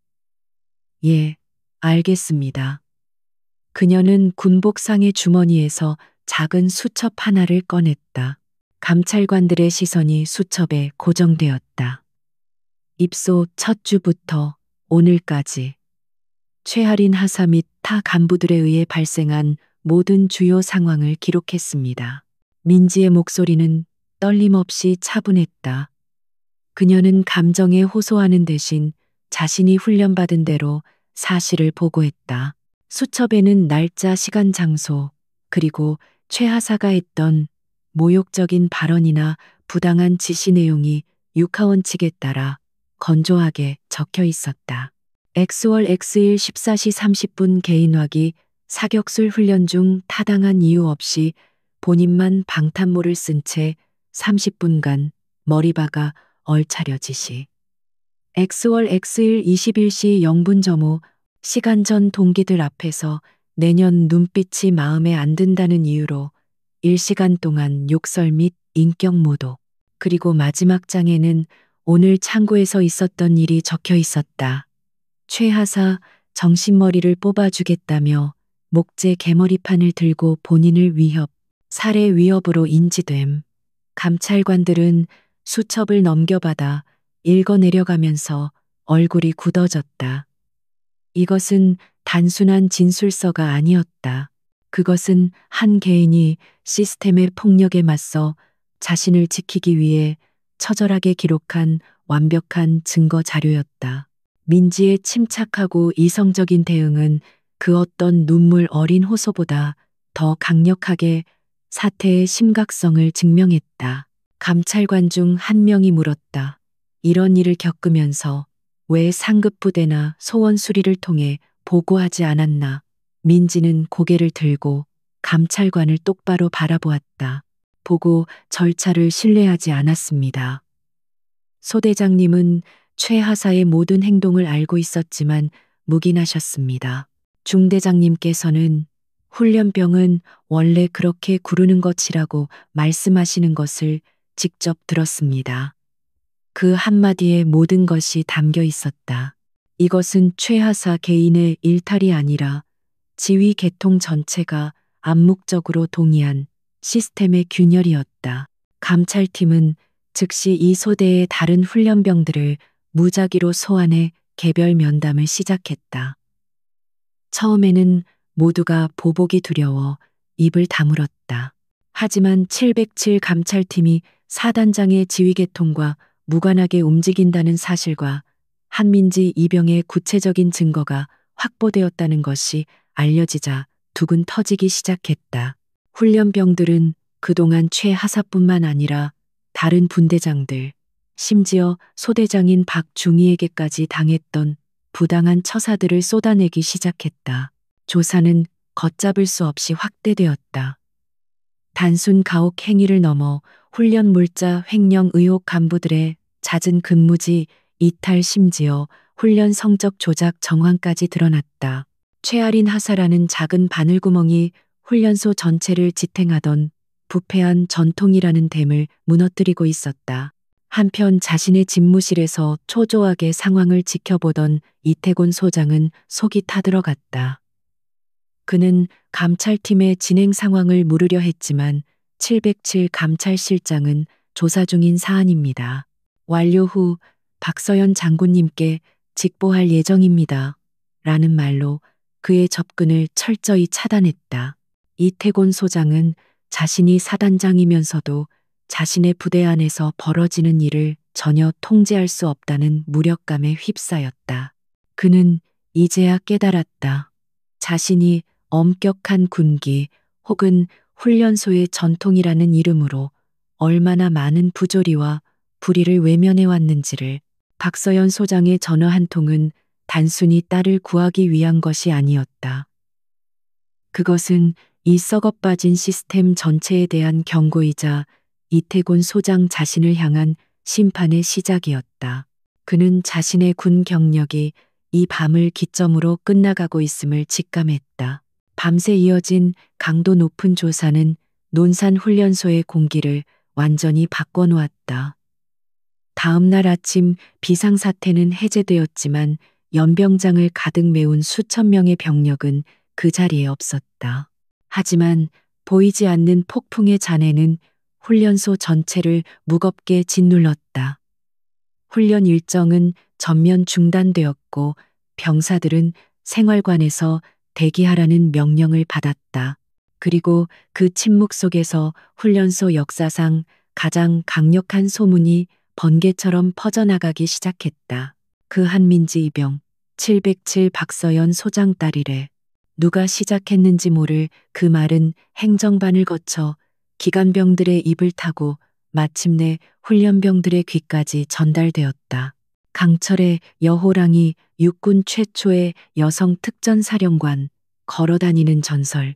예, 알겠습니다. 그녀는 군복상의 주머니에서 작은 수첩 하나를 꺼냈다. 감찰관들의 시선이 수첩에 고정되었다. 입소 첫 주부터 오늘까지 최하린 하사 및 타 간부들에 의해 발생한 모든 주요 상황을 기록했습니다. 민지의 목소리는 떨림없이 차분했다. 그녀는 감정에 호소하는 대신 자신이 훈련받은 대로 사실을 보고했다. 수첩에는 날짜, 시간, 장소, 그리고 최 하사가 했던 모욕적인 발언이나 부당한 지시 내용이 육하원 측에 따라 건조하게 적혀 있었다. X월 X일 14시 30분 개인화기 사격술 훈련 중 타당한 이유 없이 본인만 방탄모를 쓴 채 30분간 머리 박아 얼차려 지시. X월 X일 21시 0분 점호 시간 전 동기들 앞에서 내년 눈빛이 마음에 안 든다는 이유로 1시간 동안 욕설 및 인격 모독. 그리고 마지막 장에는 오늘 창고에서 있었던 일이 적혀 있었다. 최 하사 정신머리를 뽑아주겠다며 목재 개머리판을 들고 본인을 위협, 살해 위협으로 인지됨. 감찰관들은 수첩을 넘겨받아 읽어내려가면서 얼굴이 굳어졌다. 이것은 단순한 진술서가 아니었다. 그것은 한 개인이 시스템의 폭력에 맞서 자신을 지키기 위해 처절하게 기록한 완벽한 증거 자료였다. 민지의 침착하고 이성적인 대응은 그 어떤 눈물 어린 호소보다 더 강력하게 사태의 심각성을 증명했다. 감찰관 중 한 명이 물었다. 이런 일을 겪으면서 왜 상급부대나 소원 수리를 통해 보고하지 않았나? 민지는 고개를 들고 감찰관을 똑바로 바라보았다. 보고 절차를 신뢰하지 않았습니다. 소대장님은 최 하사의 모든 행동을 알고 있었지만 묵인하셨습니다. 중대장님께서는 훈련병은 원래 그렇게 구르는 것이라고 말씀하시는 것을 직접 들었습니다. 그 한마디에 모든 것이 담겨 있었다. 이것은 최 하사 개인의 일탈이 아니라 지휘 계통 전체가 암묵적으로 동의한 시스템의 균열이었다. 감찰팀은 즉시 이 소대의 다른 훈련병들을 무작위로 소환해 개별 면담을 시작했다. 처음에는 모두가 보복이 두려워 입을 다물었다. 하지만 707 감찰팀이 사단장의 지휘 계통과 무관하게 움직인다는 사실과 한민지 이병의 구체적인 증거가 확보되었다는 것이 알려지자 두근 터지기 시작했다. 훈련병들은 그동안 최 하사뿐만 아니라 다른 분대장들, 심지어 소대장인 박중희에게까지 당했던 부당한 처사들을 쏟아내기 시작했다. 조사는 걷잡을 수 없이 확대되었다. 단순 가혹 행위를 넘어 훈련 물자 횡령 의혹 간부들의 잦은 근무지 이탈 심지어 훈련 성적 조작 정황까지 드러났다. 최아린 하사라는 작은 바늘구멍이 훈련소 전체를 지탱하던 부패한 전통이라는 댐을 무너뜨리고 있었다. 한편 자신의 집무실에서 초조하게 상황을 지켜보던 이태곤 소장은 속이 타들어갔다. 그는 감찰팀의 진행 상황을 물으려 했지만 707 감찰실장은 조사 중인 사안입니다. 완료 후 박서연 장군님께 직보할 예정입니다. 라는 말로 그의 접근을 철저히 차단했다. 이태곤 소장은 자신이 사단장이면서도 자신의 부대 안에서 벌어지는 일을 전혀 통제할 수 없다는 무력감에 휩싸였다. 그는 이제야 깨달았다. 자신이 엄격한 군기 혹은 훈련소의 전통이라는 이름으로 얼마나 많은 부조리와 불의를 외면해 왔는지를. 박서연 소장의 전화 한 통은 단순히 딸을 구하기 위한 것이 아니었다. 그것은 이 썩어빠진 시스템 전체에 대한 경고이자 이태곤 소장 자신을 향한 심판의 시작이었다. 그는 자신의 군 경력이 이 밤을 기점으로 끝나가고 있음을 직감했다. 밤새 이어진 강도 높은 조사는 논산 훈련소의 공기를 완전히 바꿔놓았다. 다음 날 아침 비상사태는 해제되었지만 연병장을 가득 메운 수천 명의 병력은 그 자리에 없었다. 하지만 보이지 않는 폭풍의 잔해는 훈련소 전체를 무겁게 짓눌렀다. 훈련 일정은 전면 중단되었고 병사들은 생활관에서 대기하라는 명령을 받았다. 그리고 그 침묵 속에서 훈련소 역사상 가장 강력한 소문이 번개처럼 퍼져나가기 시작했다. 그 한민지 이병 707 박서연 소장 딸이래. 누가 시작했는지 모를 그 말은 행정반을 거쳐 기관병들의 입을 타고 마침내 훈련병들의 귀까지 전달되었다. 강철의 여호랑이 육군 최초의 여성 특전사령관 걸어다니는 전설.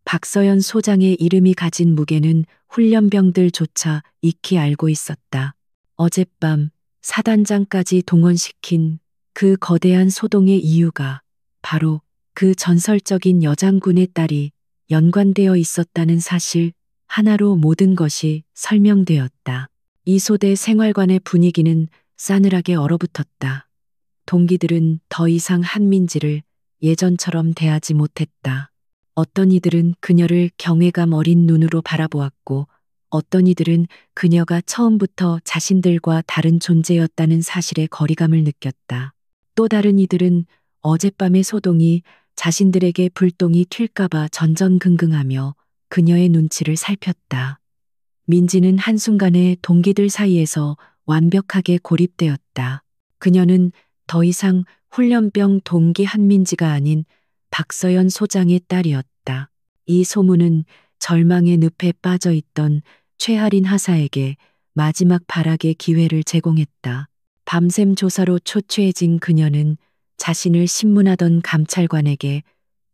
박서연 소장의 이름이 가진 무게는 훈련병들조차 익히 알고 있었다. 어젯밤 사단장까지 동원시킨 그 거대한 소동의 이유가 바로 그 전설적인 여장군의 딸이 연관되어 있었다는 사실 하나로 모든 것이 설명되었다. 이 소대 생활관의 분위기는 싸늘하게 얼어붙었다. 동기들은 더 이상 한민지를 예전처럼 대하지 못했다. 어떤 이들은 그녀를 경외감 어린 눈으로 바라보았고 어떤 이들은 그녀가 처음부터 자신들과 다른 존재였다는 사실에 거리감을 느꼈다. 또 다른 이들은 어젯밤의 소동이 자신들에게 불똥이 튈까봐 전전긍긍하며 그녀의 눈치를 살폈다. 민지는 한순간에 동기들 사이에서 완벽하게 고립되었다. 그녀는 더 이상 훈련병 동기 한민지가 아닌 박서연 소장의 딸이었다. 이 소문은 절망의 늪에 빠져 있던 최하린 하사에게 마지막 발악의 기회를 제공했다. 밤샘 조사로 초췌해진 그녀는 자신을 신문하던 감찰관에게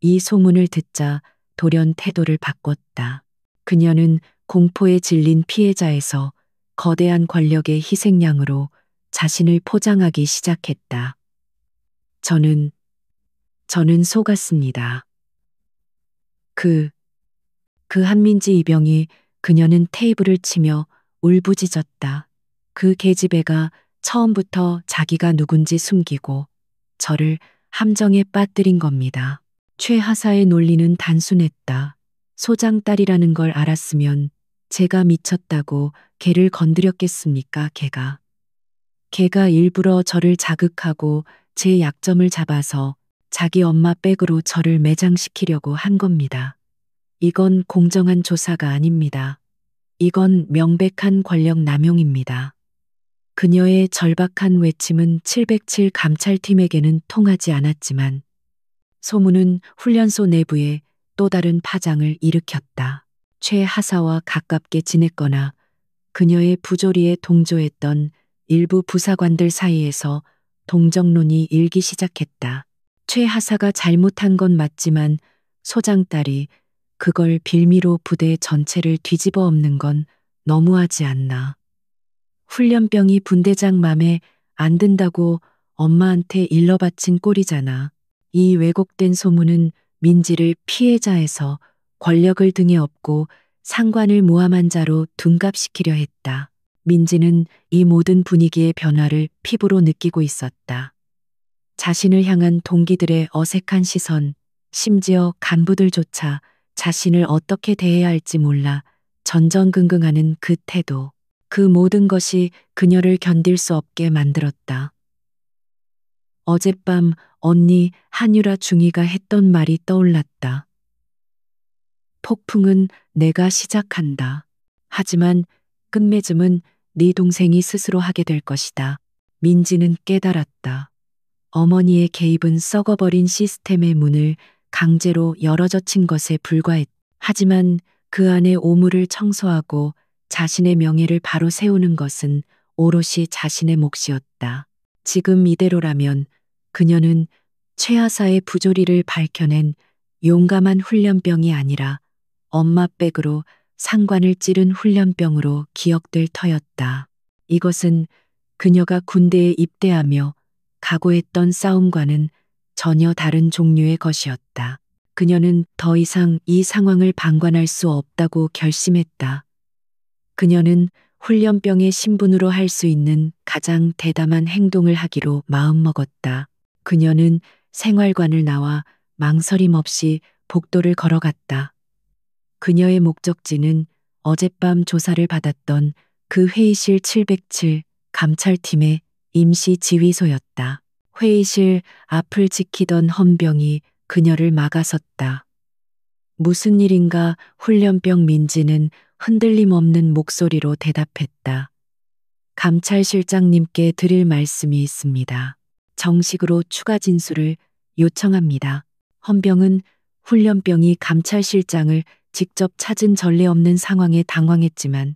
이 소문을 듣자 돌연 태도를 바꿨다. 그녀는 공포에 질린 피해자에서 거대한 권력의 희생양으로 자신을 포장하기 시작했다. 저는 속았습니다. 그 한민지 이병이. 그녀는 테이블을 치며 울부짖었다. 그 계집애가 처음부터 자기가 누군지 숨기고 저를 함정에 빠뜨린 겁니다. 최 하사의 논리는 단순했다. 소장 딸이라는 걸 알았으면 제가 미쳤다고 걔를 건드렸겠습니까, 걔가 일부러 저를 자극하고 제 약점을 잡아서 자기 엄마 백으로 저를 매장시키려고 한 겁니다. 이건 공정한 조사가 아닙니다. 이건 명백한 권력 남용입니다. 그녀의 절박한 외침은 707 감찰팀에게는 통하지 않았지만 소문은 훈련소 내부에 또 다른 파장을 일으켰다. 최 하사와 가깝게 지냈거나 그녀의 부조리에 동조했던 일부 부사관들 사이에서 동정론이 일기 시작했다. 최 하사가 잘못한 건 맞지만 소장딸이 그걸 빌미로 부대 전체를 뒤집어 엎는 건 너무하지 않나. 훈련병이 분대장 맘에 안 든다고 엄마한테 일러 바친 꼴이잖아. 이 왜곡된 소문은 민지를 피해자에서 권력을 등에 업고 상관을 모함한 자로 둔갑시키려 했다. 민지는 이 모든 분위기의 변화를 피부로 느끼고 있었다. 자신을 향한 동기들의 어색한 시선, 심지어 간부들조차 자신을 어떻게 대해야 할지 몰라 전전긍긍하는 그 태도, 그 모든 것이 그녀를 견딜 수 없게 만들었다. 어젯밤 언니 한유라 중이가 했던 말이 떠올랐다. 폭풍은 내가 시작한다. 하지만 끝맺음은 네 동생이 스스로 하게 될 것이다. 민지는 깨달았다. 어머니의 개입은 썩어버린 시스템의 문을 강제로 열어젖힌 것에 불과했다. 하지만 그 안에 오물을 청소하고 자신의 명예를 바로 세우는 것은 오롯이 자신의 몫이었다. 지금 이대로라면 그녀는 최하사의 부조리를 밝혀낸 용감한 훈련병이 아니라 엄마 백으로 상관을 찌른 훈련병으로 기억될 터였다. 이것은 그녀가 군대에 입대하며 각오했던 싸움과는 전혀 다른 종류의 것이었다. 그녀는 더 이상 이 상황을 방관할 수 없다고 결심했다. 그녀는 훈련병의 신분으로 할 수 있는 가장 대담한 행동을 하기로 마음먹었다. 그녀는 생활관을 나와 망설임 없이 복도를 걸어갔다. 그녀의 목적지는 어젯밤 조사를 받았던 그 회의실 707 감찰팀의 임시 지휘소였다. 회의실 앞을 지키던 헌병이 그녀를 막아섰다. 무슨 일인가 훈련병 민지는 흔들림 없는 목소리로 대답했다. 감찰실장님께 드릴 말씀이 있습니다. 정식으로 추가 진술을 요청합니다. 헌병은 훈련병이 감찰실장을 직접 찾은 전례 없는 상황에 당황했지만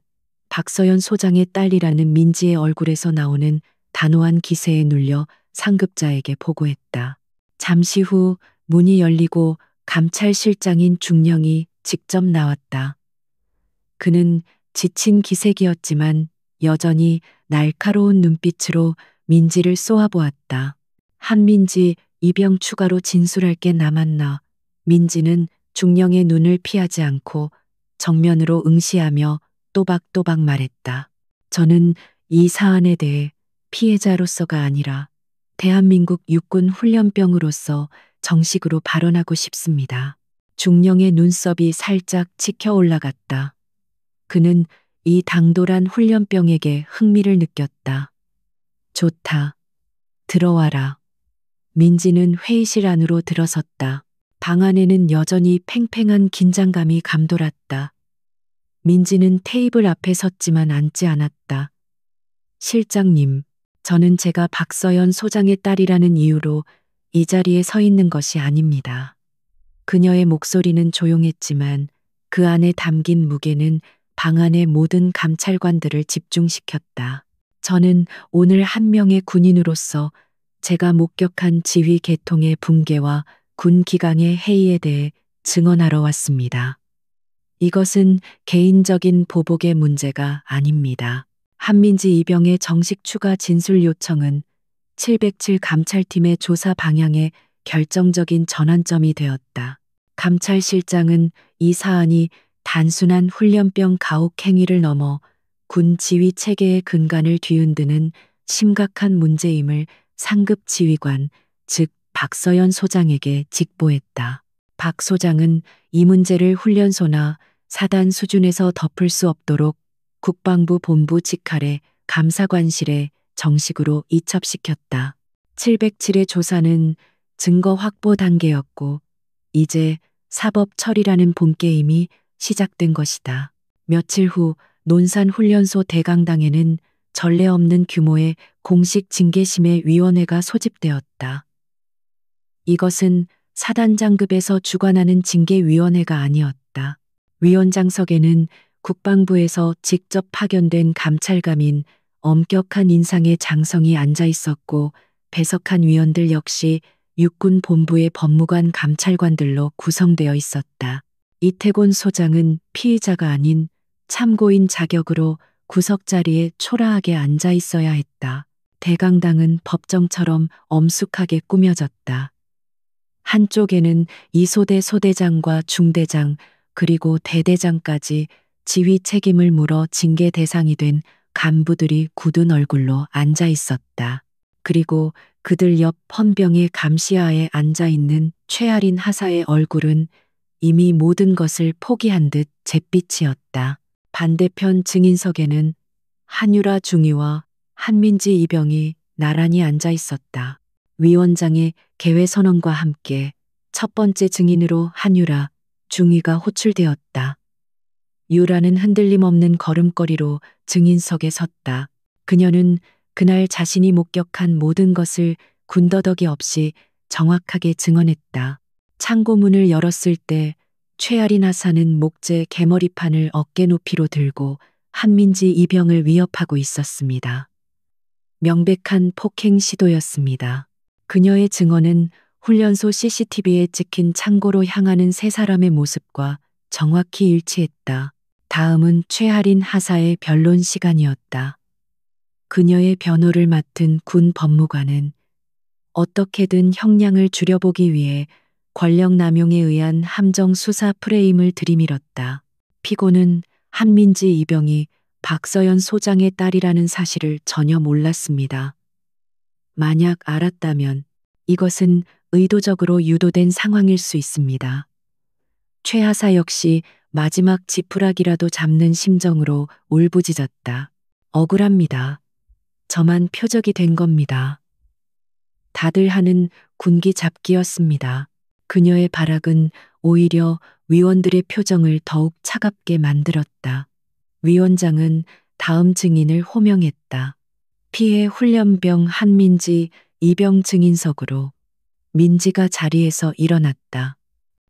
박서연 소장의 딸이라는 민지의 얼굴에서 나오는 단호한 기세에 눌려 상급자에게 보고했다. 잠시 후 문이 열리고 감찰실장인 중령이 직접 나왔다. 그는 지친 기색이었지만 여전히 날카로운 눈빛으로 민지를 쏘아보았다. 한민지, 이병 추가로 진술할 게 남았나. 민지는 중령의 눈을 피하지 않고 정면으로 응시하며 또박또박 말했다. 저는 이 사안에 대해 피해자로서가 아니라 대한민국 육군 훈련병으로서 정식으로 발언하고 싶습니다. 중령의 눈썹이 살짝 치켜 올라갔다. 그는 이 당돌한 훈련병에게 흥미를 느꼈다. 좋다. 들어와라. 민지는 회의실 안으로 들어섰다. 방 안에는 여전히 팽팽한 긴장감이 감돌았다. 민지는 테이블 앞에 섰지만 앉지 않았다. 실장님, 저는 제가 박서연 소장의 딸이라는 이유로 이 자리에 서 있는 것이 아닙니다. 그녀의 목소리는 조용했지만 그 안에 담긴 무게는 방 안의 모든 감찰관들을 집중시켰다. 저는 오늘 한 명의 군인으로서 제가 목격한 지휘 계통의 붕괴와 군 기강의 해이에 대해 증언하러 왔습니다. 이것은 개인적인 보복의 문제가 아닙니다. 한민지 이병의 정식 추가 진술 요청은 707 감찰팀의 조사 방향에 결정적인 전환점이 되었다. 감찰실장은 이 사안이 단순한 훈련병 가혹 행위를 넘어 군 지휘 체계의 근간을 뒤흔드는 심각한 문제임을 상급 지휘관, 즉 박서연 소장에게 직보했다. 박 소장은 이 문제를 훈련소나 사단 수준에서 덮을 수 없도록 국방부 본부 직할의 감사관실에 정식으로 이첩시켰다. 707의 조사는 증거 확보 단계였고 이제 사법 처리라는 본게임이 시작된 것이다. 며칠 후 논산훈련소 대강당에는 전례 없는 규모의 공식 징계심의 위원회가 소집되었다. 이것은 사단장급에서 주관하는 징계위원회가 아니었다. 위원장석에는 국방부에서 직접 파견된 감찰관인 엄격한 인상의 장성이 앉아 있었고 배석한 위원들 역시 육군 본부의 법무관 감찰관들로 구성되어 있었다. 이태곤 소장은 피의자가 아닌 참고인 자격으로 구석 자리에 초라하게 앉아 있어야 했다. 대강당은 법정처럼 엄숙하게 꾸며졌다. 한쪽에는 이소대 소대장과 중대장 그리고 대대장까지 지휘 책임을 물어 징계 대상이 된 간부들이 굳은 얼굴로 앉아 있었다. 그리고 그들 옆 헌병의 감시하에 앉아 있는 최아린 하사의 얼굴은 이미 모든 것을 포기한 듯 잿빛이었다. 반대편 증인석에는 한유라 중위와 한민지 이병이 나란히 앉아 있었다. 위원장의 개회 선언과 함께 첫 번째 증인으로 한유라 중위가 호출되었다. 유라는 흔들림 없는 걸음걸이로 증인석에 섰다. 그녀는 그날 자신이 목격한 모든 것을 군더더기 없이 정확하게 증언했다. 창고문을 열었을 때 최아린 하사는 목재 개머리판을 어깨 높이로 들고 한민지 이병을 위협하고 있었습니다. 명백한 폭행 시도였습니다. 그녀의 증언은 훈련소 CCTV에 찍힌 창고로 향하는 세 사람의 모습과 정확히 일치했다. 다음은 최아린 하사의 변론 시간이었다. 그녀의 변호를 맡은 군 법무관은 어떻게든 형량을 줄여보기 위해 권력 남용에 의한 함정 수사 프레임을 들이밀었다. 피고는 한민지 이병이 박서연 소장의 딸이라는 사실을 전혀 몰랐습니다. 만약 알았다면 이것은 의도적으로 유도된 상황일 수 있습니다. 최 하사 역시 마지막 지푸라기라도 잡는 심정으로 울부짖었다. 억울합니다. 저만 표적이 된 겁니다. 다들 하는 군기 잡기였습니다. 그녀의 발악은 오히려 위원들의 표정을 더욱 차갑게 만들었다. 위원장은 다음 증인을 호명했다. 피해 훈련병 한민지 이병 증인석으로 민지가 자리에서 일어났다.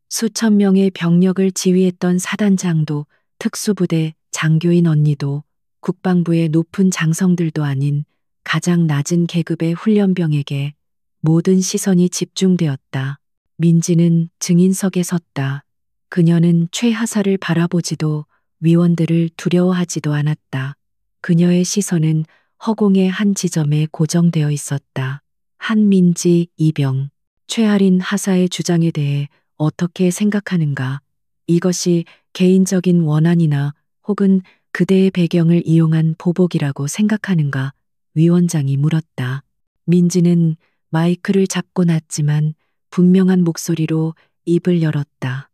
수천 명의 병력을 지휘했던 사단장도 특수부대 장교인 언니도 국방부의 높은 장성들도 아닌 가장 낮은 계급의 훈련병에게 모든 시선이 집중되었다. 민지는 증인석에 섰다. 그녀는 최 하사를 바라보지도 위원들을 두려워하지도 않았다. 그녀의 시선은 허공의 한 지점에 고정되어 있었다. 한민지 이병, 최아린 하사의 주장에 대해 어떻게 생각하는가? 이것이 개인적인 원한이나 혹은 그대의 배경을 이용한 보복이라고 생각하는가? 위원장이 물었다. 민지는 마이크를 잡고 났지만 분명한 목소리로 입을 열었다.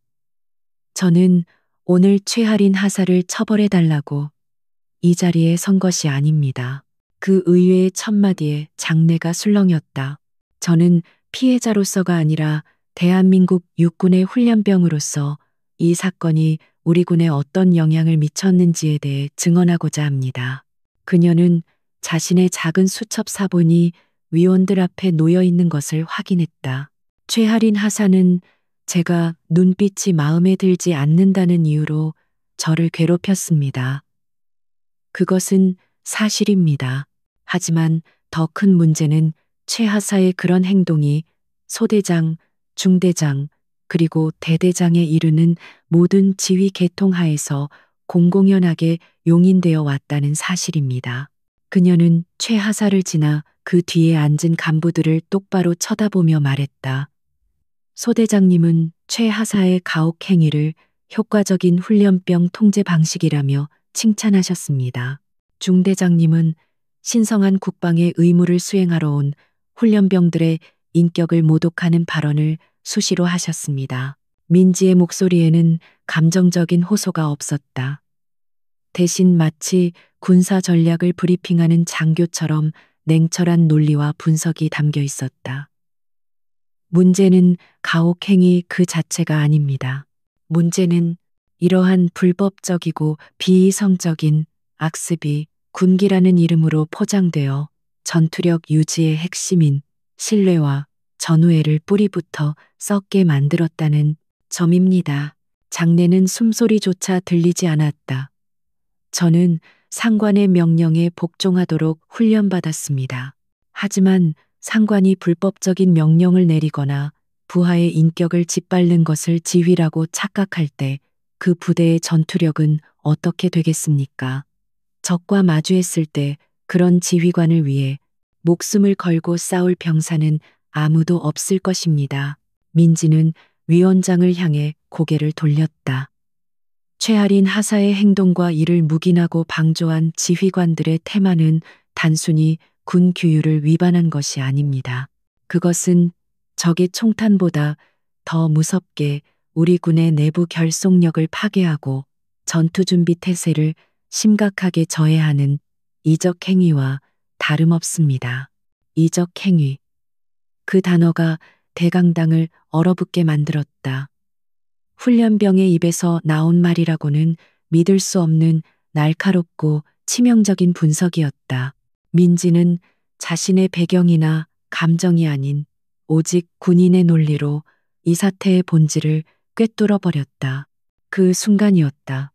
저는 오늘 최아린 하사를 처벌해달라고 이 자리에 선 것이 아닙니다. 그 의외의 첫마디에 장내가 술렁였다. 저는 피해자로서가 아니라 대한민국 육군의 훈련병으로서 이 사건이 우리 군에 어떤 영향을 미쳤는지에 대해 증언하고자 합니다. 그녀는 자신의 작은 수첩 사본이 위원들 앞에 놓여 있는 것을 확인했다. 최아린 하사는 제가 눈빛이 마음에 들지 않는다는 이유로 저를 괴롭혔습니다. 그것은 사실입니다. 하지만 더 큰 문제는 최 하사의 그런 행동이 소대장, 중대장, 그리고 대대장에 이르는 모든 지휘 계통 하에서 공공연하게 용인되어 왔다는 사실입니다. 그녀는 최 하사를 지나 그 뒤에 앉은 간부들을 똑바로 쳐다보며 말했다. 소대장님은 최 하사의 가혹 행위를 효과적인 훈련병 통제 방식이라며 칭찬하셨습니다. 중대장님은 신성한 국방의 의무를 수행하러 온 훈련병들의 인격을 모독하는 발언을 수시로 하셨습니다. 민지의 목소리에는 감정적인 호소가 없었다. 대신 마치 군사 전략을 브리핑하는 장교처럼 냉철한 논리와 분석이 담겨 있었다. 문제는 가혹행위 그 자체가 아닙니다. 문제는 이러한 불법적이고 비이성적인 악습이 군기라는 이름으로 포장되어 전투력 유지의 핵심인 신뢰와 전우애를 뿌리부터 썩게 만들었다는 점입니다. 장내는 숨소리조차 들리지 않았다. 저는 상관의 명령에 복종하도록 훈련받았습니다. 하지만 상관이 불법적인 명령을 내리거나 부하의 인격을 짓밟는 것을 지휘라고 착각할 때 그 부대의 전투력은 어떻게 되겠습니까? 적과 마주했을 때 그런 지휘관을 위해 목숨을 걸고 싸울 병사는 아무도 없을 것입니다. 민지는 위원장을 향해 고개를 돌렸다. 최아린 하사의 행동과 이를 묵인하고 방조한 지휘관들의 태만은 단순히 군 규율을 위반한 것이 아닙니다. 그것은 적의 총탄보다 더 무섭게 우리 군의 내부 결속력을 파괴하고 전투준비 태세를 심각하게 저해하는 이적 행위와 다름없습니다. 이적 행위. 그 단어가 대강당을 얼어붙게 만들었다. 훈련병의 입에서 나온 말이라고는 믿을 수 없는 날카롭고 치명적인 분석이었다. 민지는 자신의 배경이나 감정이 아닌 오직 군인의 논리로 이 사태의 본질을 꿰뚫어 버렸다. 그 순간이었다.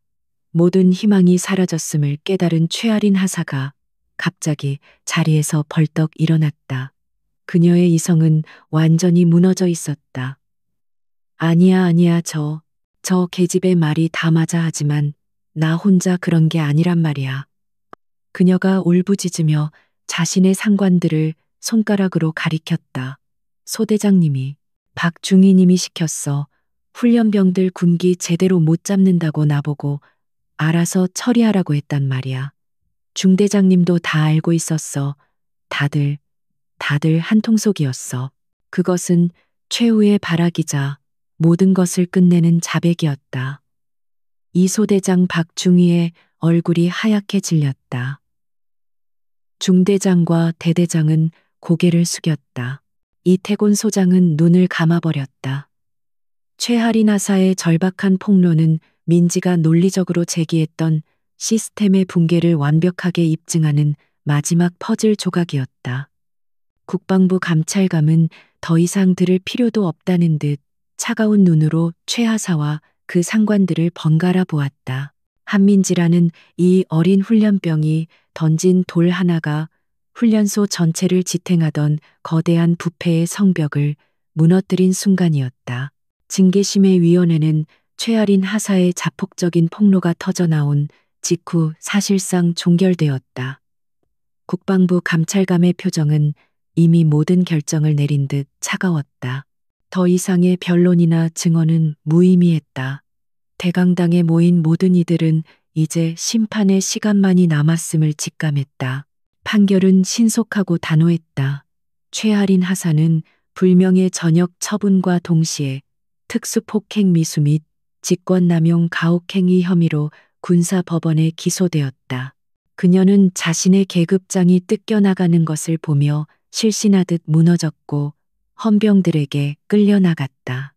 모든 희망이 사라졌음을 깨달은 최아린 하사가 갑자기 자리에서 벌떡 일어났다. 그녀의 이성은 완전히 무너져 있었다. 아니야, 아니야, 저 계집의 말이 다 맞아 하지만 나 혼자 그런 게 아니란 말이야. 그녀가 울부짖으며 자신의 상관들을 손가락으로 가리켰다. 소대장님이, 박중희님이 시켰어. 훈련병들 군기 제대로 못 잡는다고 나보고 알아서 처리하라고 했단 말이야. 중대장님도 다 알고 있었어. 다들 한통속이었어. 그것은 최후의 발악이자 모든 것을 끝내는 자백이었다. 이 소대장 박중희의 얼굴이 하얗게 질렸다. 중대장과 대대장은 고개를 숙였다. 이태곤 소장은 눈을 감아버렸다. 최하린 하사의 절박한 폭로는 민지가 논리적으로 제기했던 시스템의 붕괴를 완벽하게 입증하는 마지막 퍼즐 조각이었다. 국방부 감찰감은 더 이상 들을 필요도 없다는 듯 차가운 눈으로 최 하사와 그 상관들을 번갈아 보았다. 한민지라는 이 어린 훈련병이 던진 돌 하나가 훈련소 전체를 지탱하던 거대한 부패의 성벽을 무너뜨린 순간이었다. 징계심의위원회는 최아린 하사의 자폭적인 폭로가 터져나온 직후 사실상 종결되었다. 국방부 감찰감의 표정은 이미 모든 결정을 내린 듯 차가웠다. 더 이상의 변론이나 증언은 무의미했다. 대강당에 모인 모든 이들은 이제 심판의 시간만이 남았음을 직감했다. 판결은 신속하고 단호했다. 최아린 하사는 불명예 전역 처분과 동시에 특수폭행 미수 및 직권남용 가혹행위 혐의로 군사법원에 기소되었다. 그녀는 자신의 계급장이 뜯겨나가는 것을 보며 실신하듯 무너졌고 헌병들에게 끌려나갔다.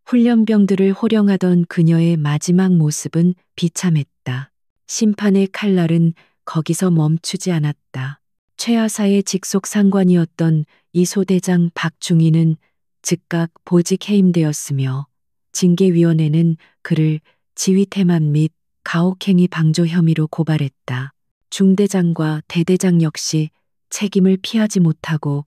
훈련병들을 호령하던 그녀의 마지막 모습은 비참했다. 심판의 칼날은 거기서 멈추지 않았다. 최하사의 직속 상관이었던 이 소대장 박중희는 즉각 보직 해임되었으며 징계위원회는 그를 지휘태만 및 가혹행위 방조 혐의로 고발했다. 중대장과 대대장 역시 책임을 피하지 못하고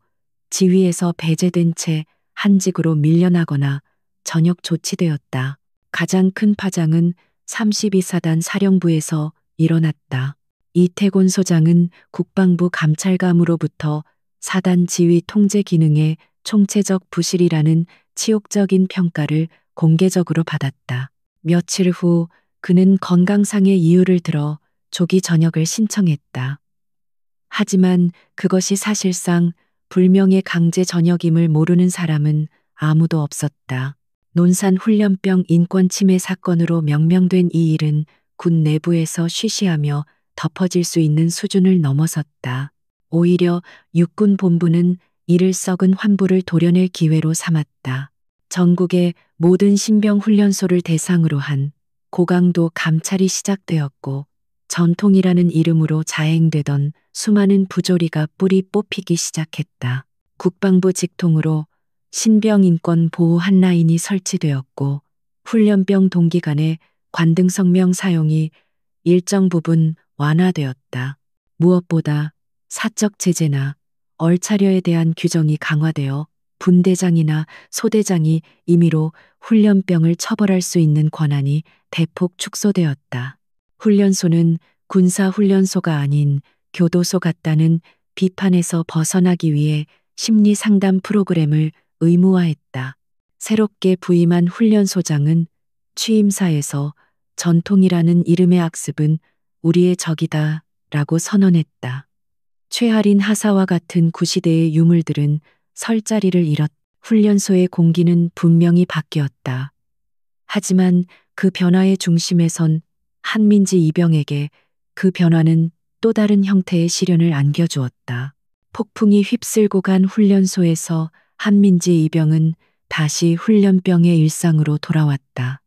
지휘에서 배제된 채 한직으로 밀려나거나 전역 조치되었다. 가장 큰 파장은 32사단 사령부에서 일어났다. 이태곤 소장은 국방부 감찰감으로부터 사단 지휘 통제 기능의 총체적 부실이라는 치욕적인 평가를 공개적으로 받았다. 며칠 후 그는 건강상의 이유를 들어 조기 전역을 신청했다. 하지만 그것이 사실상 불명예 강제 전역임을 모르는 사람은 아무도 없었다. 논산 훈련병 인권 침해 사건으로 명명된 이 일은 군 내부에서 쉬쉬하며 덮어질 수 있는 수준을 넘어섰다. 오히려 육군 본부는 이를 썩은 환부를 도려낼 기회로 삼았다. 전국의 모든 신병 훈련소를 대상으로 한 고강도 감찰이 시작되었고 전통이라는 이름으로 자행되던 수많은 부조리가 뿌리 뽑히기 시작했다. 국방부 직통으로 신병인권 보호 한라인이 설치되었고 훈련병 동기 간의 관등성명 사용이 일정 부분 완화되었다. 무엇보다 사적 제재나 얼차려에 대한 규정이 강화되어 분대장이나 소대장이 임의로 훈련병을 처벌할 수 있는 권한이 대폭 축소되었다. 훈련소는 군사훈련소가 아닌 교도소 같다는 비판에서 벗어나기 위해 심리 상담 프로그램을 의무화했다. 새롭게 부임한 훈련소장은 취임사에서 전통이라는 이름의 악습은 우리의 적이다 라고 선언했다. 최하린 하사와 같은 구시대의 유물들은 설 자리를 잃었. 훈련소의 공기는 분명히 바뀌었다. 하지만 그 변화의 중심에 선 한민지 이병에게 그 변화는 또 다른 형태의 시련을 안겨주었다. 폭풍이 휩쓸고 간 훈련소에서 한민지 이병은 다시 훈련병의 일상으로 돌아왔다.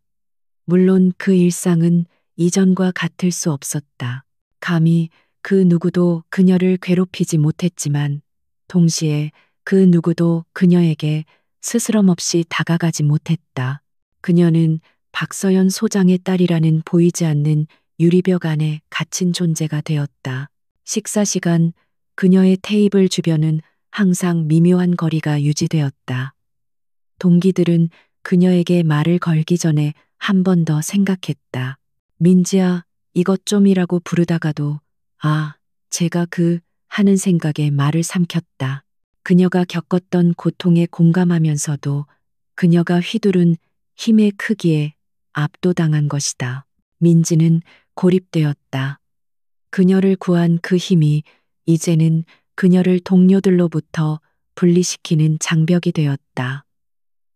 물론 그 일상은 이전과 같을 수 없었다. 감히 그 누구도 그녀를 괴롭히지 못했지만 동시에 그 누구도 그녀에게 스스럼 없이 다가가지 못했다. 그녀는 박서연 소장의 딸이라는 보이지 않는 유리벽 안에 갇힌 존재가 되었다. 식사 시간 그녀의 테이블 주변은 항상 미묘한 거리가 유지되었다. 동기들은 그녀에게 말을 걸기 전에 한 번 더 생각했다. 민지야, 이것 좀이라고 부르다가도 제가 하는 생각에 말을 삼켰다. 그녀가 겪었던 고통에 공감하면서도 그녀가 휘두른 힘의 크기에 압도당한 것이다. 민지는 고립되었다. 그녀를 구한 그 힘이 이제는 그녀를 동료들로부터 분리시키는 장벽이 되었다.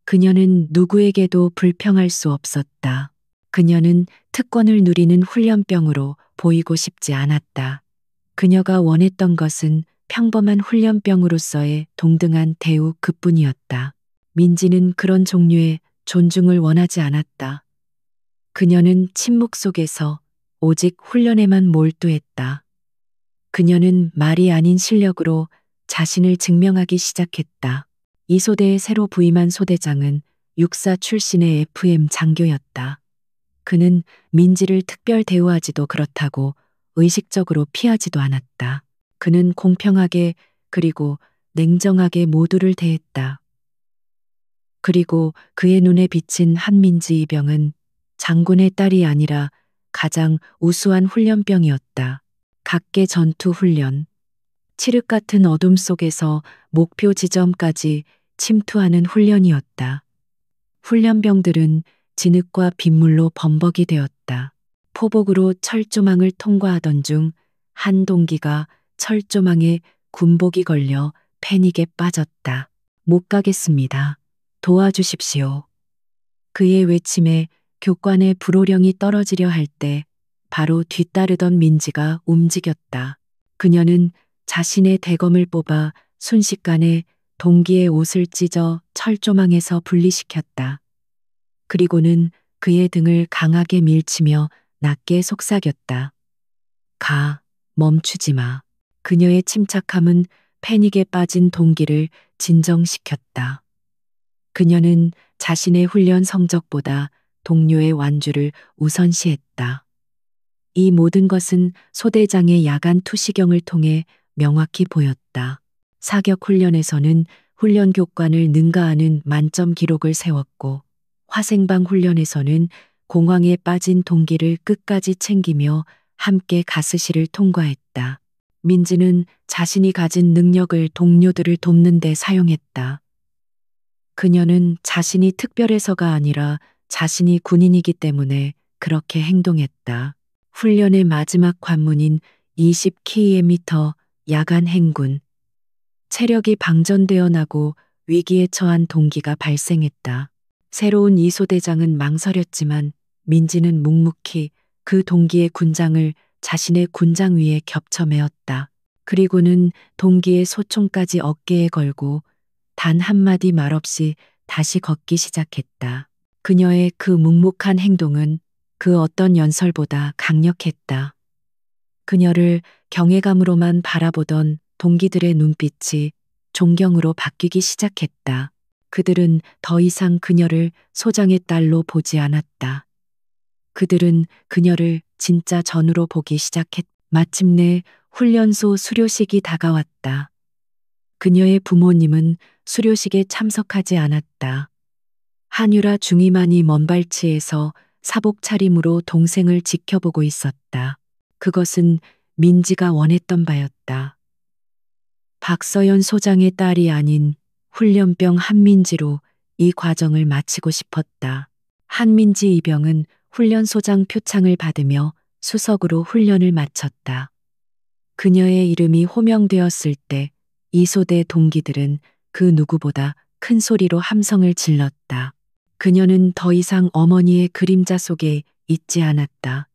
그녀는 누구에게도 불평할 수 없었다. 그녀는 특권을 누리는 훈련병으로 보이고 싶지 않았다. 그녀가 원했던 것은 평범한 훈련병으로서의 동등한 대우 그뿐이었다. 민지는 그런 종류의 존중을 원하지 않았다. 그녀는 침묵 속에서 오직 훈련에만 몰두했다. 그녀는 말이 아닌 실력으로 자신을 증명하기 시작했다. 이 소대에 새로 부임한 소대장은 육사 출신의 FM 장교였다. 그는 민지를 특별 대우하지도 그렇다고 의식적으로 피하지도 않았다. 그는 공평하게 그리고 냉정하게 모두를 대했다. 그리고 그의 눈에 비친 한민지 이병은 장군의 딸이 아니라 가장 우수한 훈련병이었다. 각계 전투 훈련, 칠흑 같은 어둠 속에서 목표 지점까지 침투하는 훈련이었다. 훈련병들은 진흙과 빗물로 범벅이 되었다. 포복으로 철조망을 통과하던 중 한 동기가 철조망에 군복이 걸려 패닉에 빠졌다. 못 가겠습니다. 도와주십시오. 그의 외침에 교관의 불호령이 떨어지려 할 때 바로 뒤따르던 민지가 움직였다. 그녀는 자신의 대검을 뽑아 순식간에 동기의 옷을 찢어 철조망에서 분리시켰다. 그리고는 그의 등을 강하게 밀치며 낮게 속삭였다. 멈추지 마. 그녀의 침착함은 패닉에 빠진 동기를 진정시켰다. 그녀는 자신의 훈련 성적보다 동료의 완주를 우선시했다. 이 모든 것은 소대장의 야간 투시경을 통해 명확히 보였다. 사격 훈련에서는 훈련 교관을 능가하는 만점 기록을 세웠고, 화생방 훈련에서는 공황에 빠진 동기를 끝까지 챙기며 함께 가스실을 통과했다. 민지는 자신이 가진 능력을 동료들을 돕는 데 사용했다. 그녀는 자신이 특별해서가 아니라 자신이 군인이기 때문에 그렇게 행동했다. 훈련의 마지막 관문인 20km 야간 행군. 체력이 방전되어 나고 위기에 처한 동기가 발생했다. 새로운 이소대장은 망설였지만 민지는 묵묵히 그 동기의 군장을 자신의 군장 위에 겹쳐 메었다. 그리고는 동기의 소총까지 어깨에 걸고 단 한마디 말 없이 다시 걷기 시작했다. 그녀의 그 묵묵한 행동은 그 어떤 연설보다 강력했다. 그녀를 경외감으로만 바라보던 동기들의 눈빛이 존경으로 바뀌기 시작했다. 그들은 더 이상 그녀를 소장의 딸로 보지 않았다. 그들은 그녀를 진짜 전우로 보기 시작했다. 마침내 훈련소 수료식이 다가왔다. 그녀의 부모님은 수료식에 참석하지 않았다. 한유라 중이만이 먼발치에서 사복 차림으로 동생을 지켜보고 있었다. 그것은 민지가 원했던 바였다. 박서연 소장의 딸이 아닌 훈련병 한민지로 이 과정을 마치고 싶었다. 한민지 이병은 훈련소장 표창을 받으며 수석으로 훈련을 마쳤다. 그녀의 이름이 호명되었을 때 이소대 동기들은 그 누구보다 큰 소리로 함성을 질렀다. 그녀는 더 이상 어머니의 그림자 속에 있지 않았다.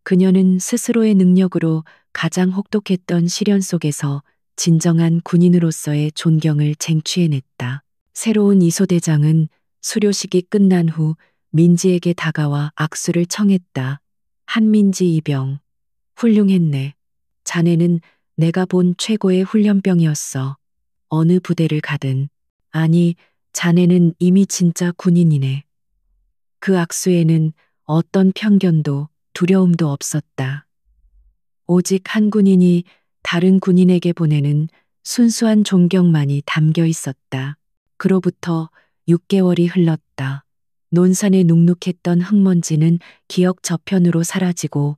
그녀는 스스로의 능력으로 가장 혹독했던 시련 속에서 진정한 군인으로서의 존경을 쟁취해냈다. 새로운 이소대장은 수료식이 끝난 후 민지에게 다가와 악수를 청했다. 한민지 이병, 훌륭했네. 자네는 내가 본 최고의 훈련병이었어. 어느 부대를 가든, 아니, 자네는 이미 진짜 군인이네. 그 악수에는 어떤 편견도 두려움도 없었다. 오직 한 군인이 다른 군인에게 보내는 순수한 존경만이 담겨 있었다. 그로부터 6개월이 흘렀다. 논산에 눅눅했던 흙먼지는 기억 저편으로 사라지고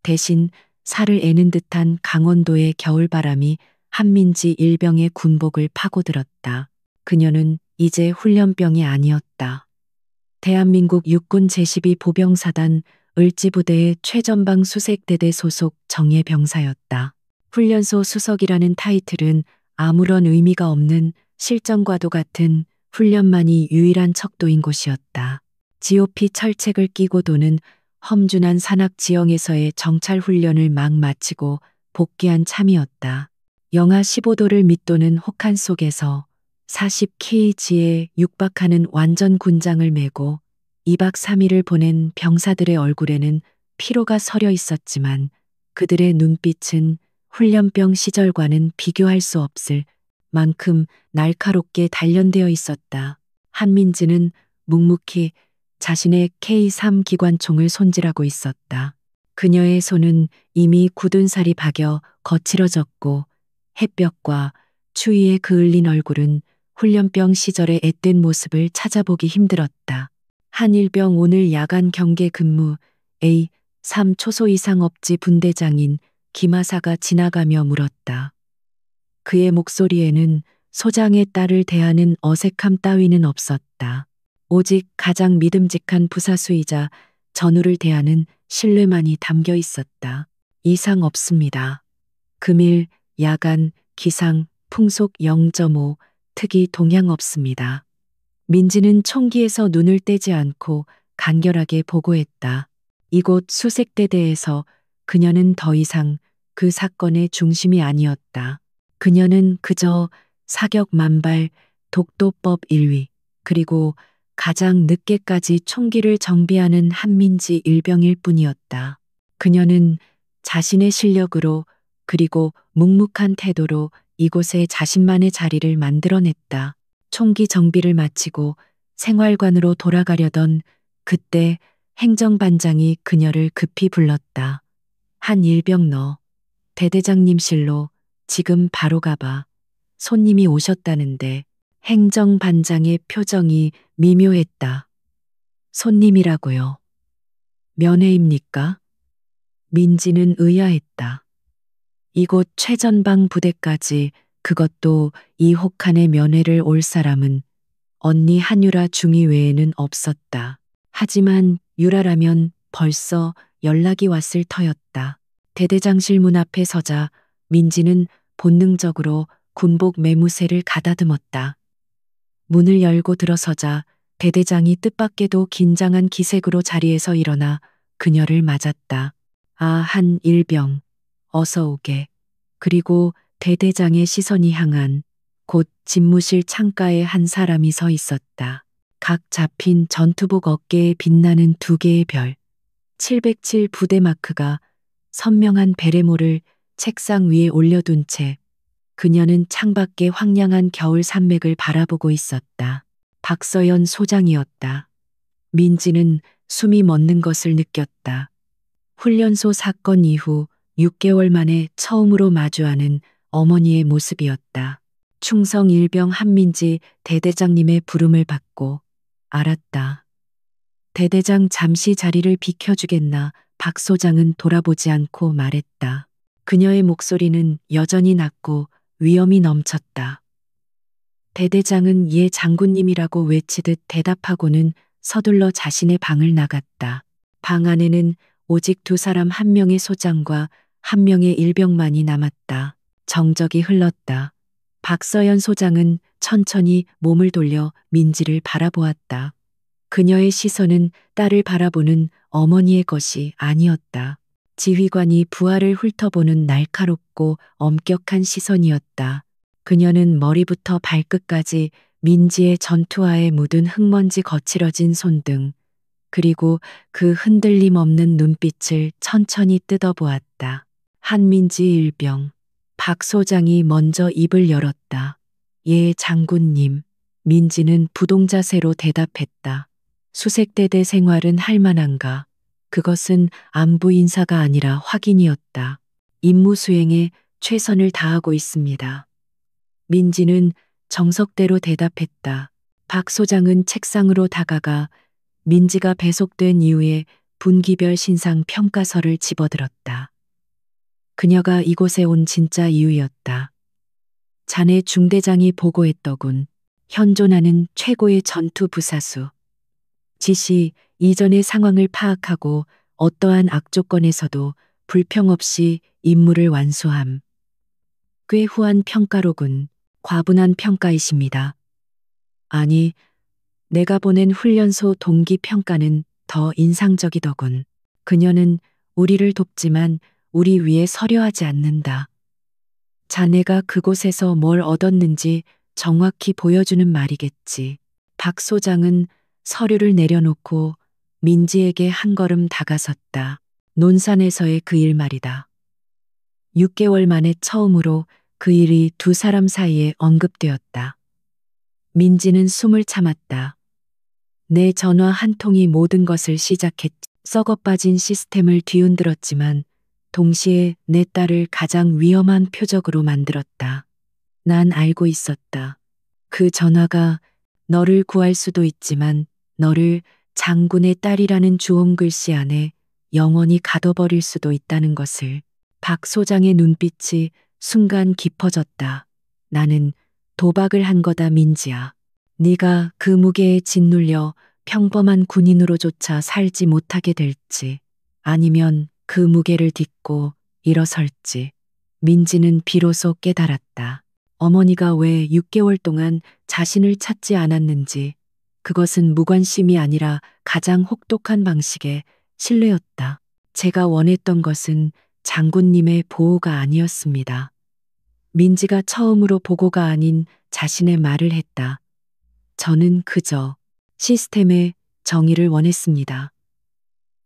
대신 살을 애는 듯한 강원도의 겨울바람이 한민지 일병의 군복을 파고들었다. 그녀는 이제 훈련병이 아니었다. 대한민국 육군 제12 보병사단 을지부대의 최전방 수색대대 소속 정예병사였다. 훈련소 수석이라는 타이틀은 아무런 의미가 없는 실전과도 같은 훈련만이 유일한 척도인 곳이었다. GOP 철책을 끼고 도는 험준한 산악 지형에서의 정찰 훈련을 막 마치고 복귀한 참이었다. 영하 15도를 밑도는 혹한 속에서 40kg에 육박하는 완전 군장을 메고 2박 3일을 보낸 병사들의 얼굴에는 피로가 서려 있었지만 그들의 눈빛은 훈련병 시절과는 비교할 수 없을 만큼 날카롭게 단련되어 있었다. 한민지는 묵묵히 자신의 K3 기관총을 손질하고 있었다. 그녀의 손은 이미 굳은 살이 박여 거칠어졌고 햇볕과 추위에 그을린 얼굴은 훈련병 시절의 앳된 모습을 찾아보기 힘들었다. 한 일병 오늘 야간 경계 근무 A3 초소 이상 업지 분대장인 김하사가 지나가며 물었다. 그의 목소리에는 소장의 딸을 대하는 어색함 따위는 없었다. 오직 가장 믿음직한 부사수이자 전우를 대하는 신뢰만이 담겨 있었다. 이상 없습니다. 금일, 야간, 기상, 풍속 0.5, 특이 동향 없습니다. 민지는 총기에서 눈을 떼지 않고 간결하게 보고했다. 이곳 수색대대에서 그녀는 더 이상 그 사건의 중심이 아니었다. 그녀는 그저 사격 만발, 독도법 1위, 그리고 가장 늦게까지 총기를 정비하는 한민지 일병일 뿐이었다. 그녀는 자신의 실력으로 그리고 묵묵한 태도로 이곳에 자신만의 자리를 만들어냈다. 총기 정비를 마치고 생활관으로 돌아가려던 그때 행정반장이 그녀를 급히 불렀다. 한 일병 너, 대대장님실로 지금 바로 가봐. 손님이 오셨다는데. 행정반장의 표정이 미묘했다. 손님이라고요. 면회입니까? 민지는 의아했다. 이곳 최전방 부대까지 그것도 이 혹한의 면회를 올 사람은 언니 한유라 중위 외에는 없었다. 하지만 유라라면 벌써 연락이 왔을 터였다. 대대장실 문 앞에 서자 민지는 본능적으로 군복 매무새를 가다듬었다. 문을 열고 들어서자 대대장이 뜻밖에도 긴장한 기색으로 자리에서 일어나 그녀를 맞았다. 아, 한 일병. 어서 오게. 그리고 대대장의 시선이 향한 곧 집무실 창가에 한 사람이 서 있었다. 각 잡힌 전투복 어깨에 빛나는 두 개의 별. 707 부대 마크가 선명한 베레모를 책상 위에 올려둔 채 그녀는 창밖의 황량한 겨울 산맥을 바라보고 있었다. 박서연 소장이었다. 민지는 숨이 멎는 것을 느꼈다. 훈련소 사건 이후 6개월 만에 처음으로 마주하는 어머니의 모습이었다. 충성 일병 한민지 대대장님의 부름을 받고 알았다. 대대장 잠시 자리를 비켜주겠나 박 소장은 돌아보지 않고 말했다. 그녀의 목소리는 여전히 낮고 위엄이 넘쳤다. 대대장은 예 장군님이라고 외치듯 대답하고는 서둘러 자신의 방을 나갔다. 방 안에는 오직 두 사람, 한 명의 소장과 한 명의 일병만이 남았다. 정적이 흘렀다. 박서연 소장은 천천히 몸을 돌려 민지를 바라보았다. 그녀의 시선은 딸을 바라보는 어머니의 것이 아니었다. 지휘관이 부하를 훑어보는 날카롭고 엄격한 시선이었다. 그녀는 머리부터 발끝까지 민지의 전투화에 묻은 흙먼지 거칠어진 손등, 그리고 그 흔들림 없는 눈빛을 천천히 뜯어보았다. 한민지 일병. 박 소장이 먼저 입을 열었다. 예, 장군님. 민지는 부동자세로 대답했다. 수색대대 생활은 할 만한가? 그것은 안부 인사가 아니라 확인이었다. 임무 수행에 최선을 다하고 있습니다. 민지는 정석대로 대답했다. 박 소장은 책상으로 다가가 민지가 배속된 이후에 분기별 신상 평가서를 집어들었다. 그녀가 이곳에 온 진짜 이유였다. 자네 중대장이 보고했더군. 현존하는 최고의 전투 부사수. 지시 이전의 상황을 파악하고 어떠한 악조건에서도 불평 없이 임무를 완수함. 꽤 후한 평가로군. 과분한 평가이십니다. 아니, 내가 보낸 훈련소 동기 평가는 더 인상적이더군. 그녀는 우리를 돕지만 우리 위에 서려하지 않는다. 자네가 그곳에서 뭘 얻었는지 정확히 보여주는 말이겠지. 박 소장은 서류를 내려놓고 민지에게 한 걸음 다가섰다. 논산에서의 그 일 말이다. 6개월 만에 처음으로 그 일이 두 사람 사이에 언급되었다. 민지는 숨을 참았다. 내 전화 한 통이 모든 것을 시작했지. 썩어 빠진 시스템을 뒤흔들었지만 동시에 내 딸을 가장 위험한 표적으로 만들었다. 난 알고 있었다. 그 전화가 너를 구할 수도 있지만 너를 장군의 딸이라는 주홍 글씨 안에 영원히 가둬버릴 수도 있다는 것을. 박 소장의 눈빛이 순간 깊어졌다. 나는 도박을 한 거다, 민지야. 네가 그 무게에 짓눌려 평범한 군인으로조차 살지 못하게 될지, 아니면 그 무게를 딛고 일어설지. 민지는 비로소 깨달았다. 어머니가 왜 6개월 동안 자신을 찾지 않았는지, 그것은 무관심이 아니라 가장 혹독한 방식의 신뢰였다. 제가 원했던 것은 장군님의 보호가 아니었습니다. 민지가 처음으로 보고가 아닌 자신의 말을 했다. 저는 그저 시스템의 정의를 원했습니다.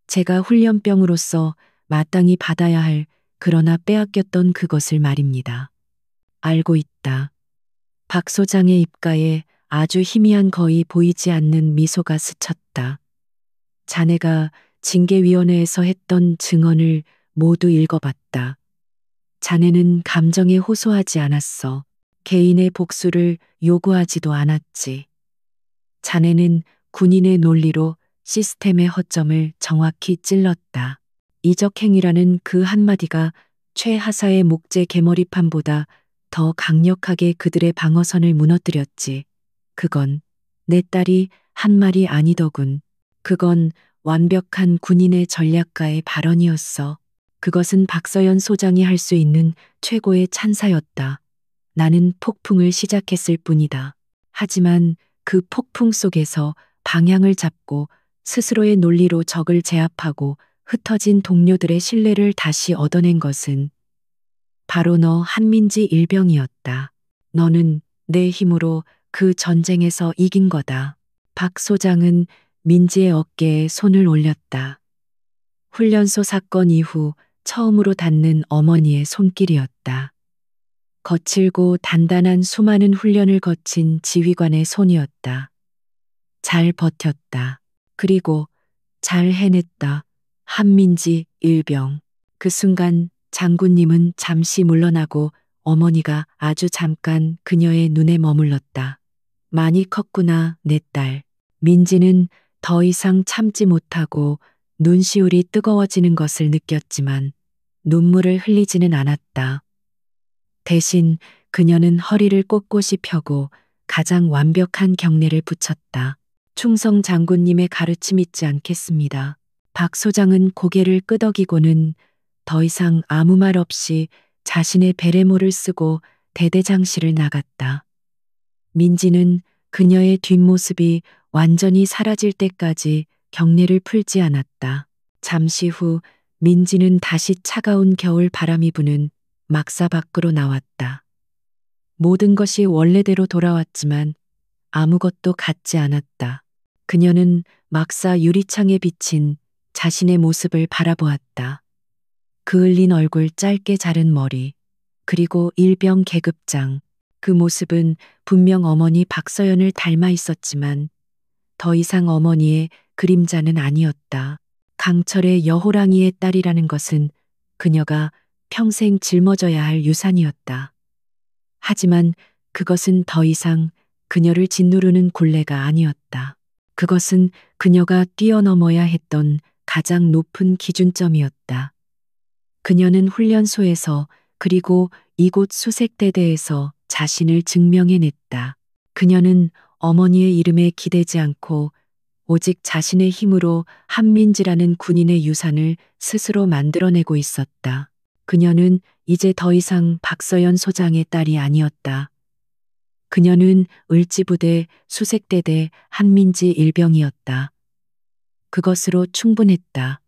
제가 훈련병으로서 마땅히 받아야 할, 그러나 빼앗겼던 그것을 말입니다. 알고 있다. 박 소장의 입가에 아주 희미한 거의 보이지 않는 미소가 스쳤다. 자네가 징계위원회에서 했던 증언을 모두 읽어봤다. 자네는 감정에 호소하지 않았어. 개인의 복수를 요구하지도 않았지. 자네는 군인의 논리로 시스템의 허점을 정확히 찔렀다. 이적행위라는 그 한마디가 최하사의 목재 개머리판보다 더 강력하게 그들의 방어선을 무너뜨렸지. 그건 내 딸이 한 말이 아니더군. 그건 완벽한 군인의 전략가의 발언이었어. 그것은 박서연 소장이 할 수 있는 최고의 찬사였다. 나는 폭풍을 시작했을 뿐이다. 하지만 그 폭풍 속에서 방향을 잡고 스스로의 논리로 적을 제압하고 흩어진 동료들의 신뢰를 다시 얻어낸 것은 바로 너 한민지 일병이었다. 너는 내 힘으로 그 전쟁에서 이긴 거다. 박 소장은 민지의 어깨에 손을 올렸다. 훈련소 사건 이후 처음으로 닿는 어머니의 손길이었다. 거칠고 단단한 수많은 훈련을 거친 지휘관의 손이었다. 잘 버텼다. 그리고 잘 해냈다. 한민지 일병. 그 순간 장군님은 잠시 물러나고 어머니가 아주 잠깐 그녀의 눈에 머물렀다. 많이 컸구나, 내 딸. 민지는 더 이상 참지 못하고 눈시울이 뜨거워지는 것을 느꼈지만 눈물을 흘리지는 않았다. 대신 그녀는 허리를 꼿꼿이 펴고 가장 완벽한 경례를 붙였다. 충성 장군님의 가르침 잊지 않겠습니다. 박 소장은 고개를 끄덕이고는 더 이상 아무 말 없이 자신의 베레모를 쓰고 대대장실을 나갔다. 민지는 그녀의 뒷모습이 완전히 사라질 때까지 경례를 풀지 않았다. 잠시 후 민지는 다시 차가운 겨울 바람이 부는 막사 밖으로 나왔다. 모든 것이 원래대로 돌아왔지만 아무것도 같지 않았다. 그녀는 막사 유리창에 비친 자신의 모습을 바라보았다. 그을린 얼굴, 짧게 자른 머리, 그리고 일병 계급장. 그 모습은 분명 어머니 박서연을 닮아 있었지만 더 이상 어머니의 그림자는 아니었다. 강철의 여호랑이의 딸이라는 것은 그녀가 평생 짊어져야 할 유산이었다. 하지만 그것은 더 이상 그녀를 짓누르는 굴레가 아니었다. 그것은 그녀가 뛰어넘어야 했던 가장 높은 기준점이었다. 그녀는 훈련소에서 그리고 이곳 수색대대에서 자신을 증명해냈다. 그녀는 어머니의 이름에 기대지 않고 오직 자신의 힘으로 한민지라는 군인의 유산을 스스로 만들어내고 있었다. 그녀는 이제 더 이상 박서연 소장의 딸이 아니었다. 그녀는 을지부대 수색대대 한민지 일병이었다. 그것으로 충분했다.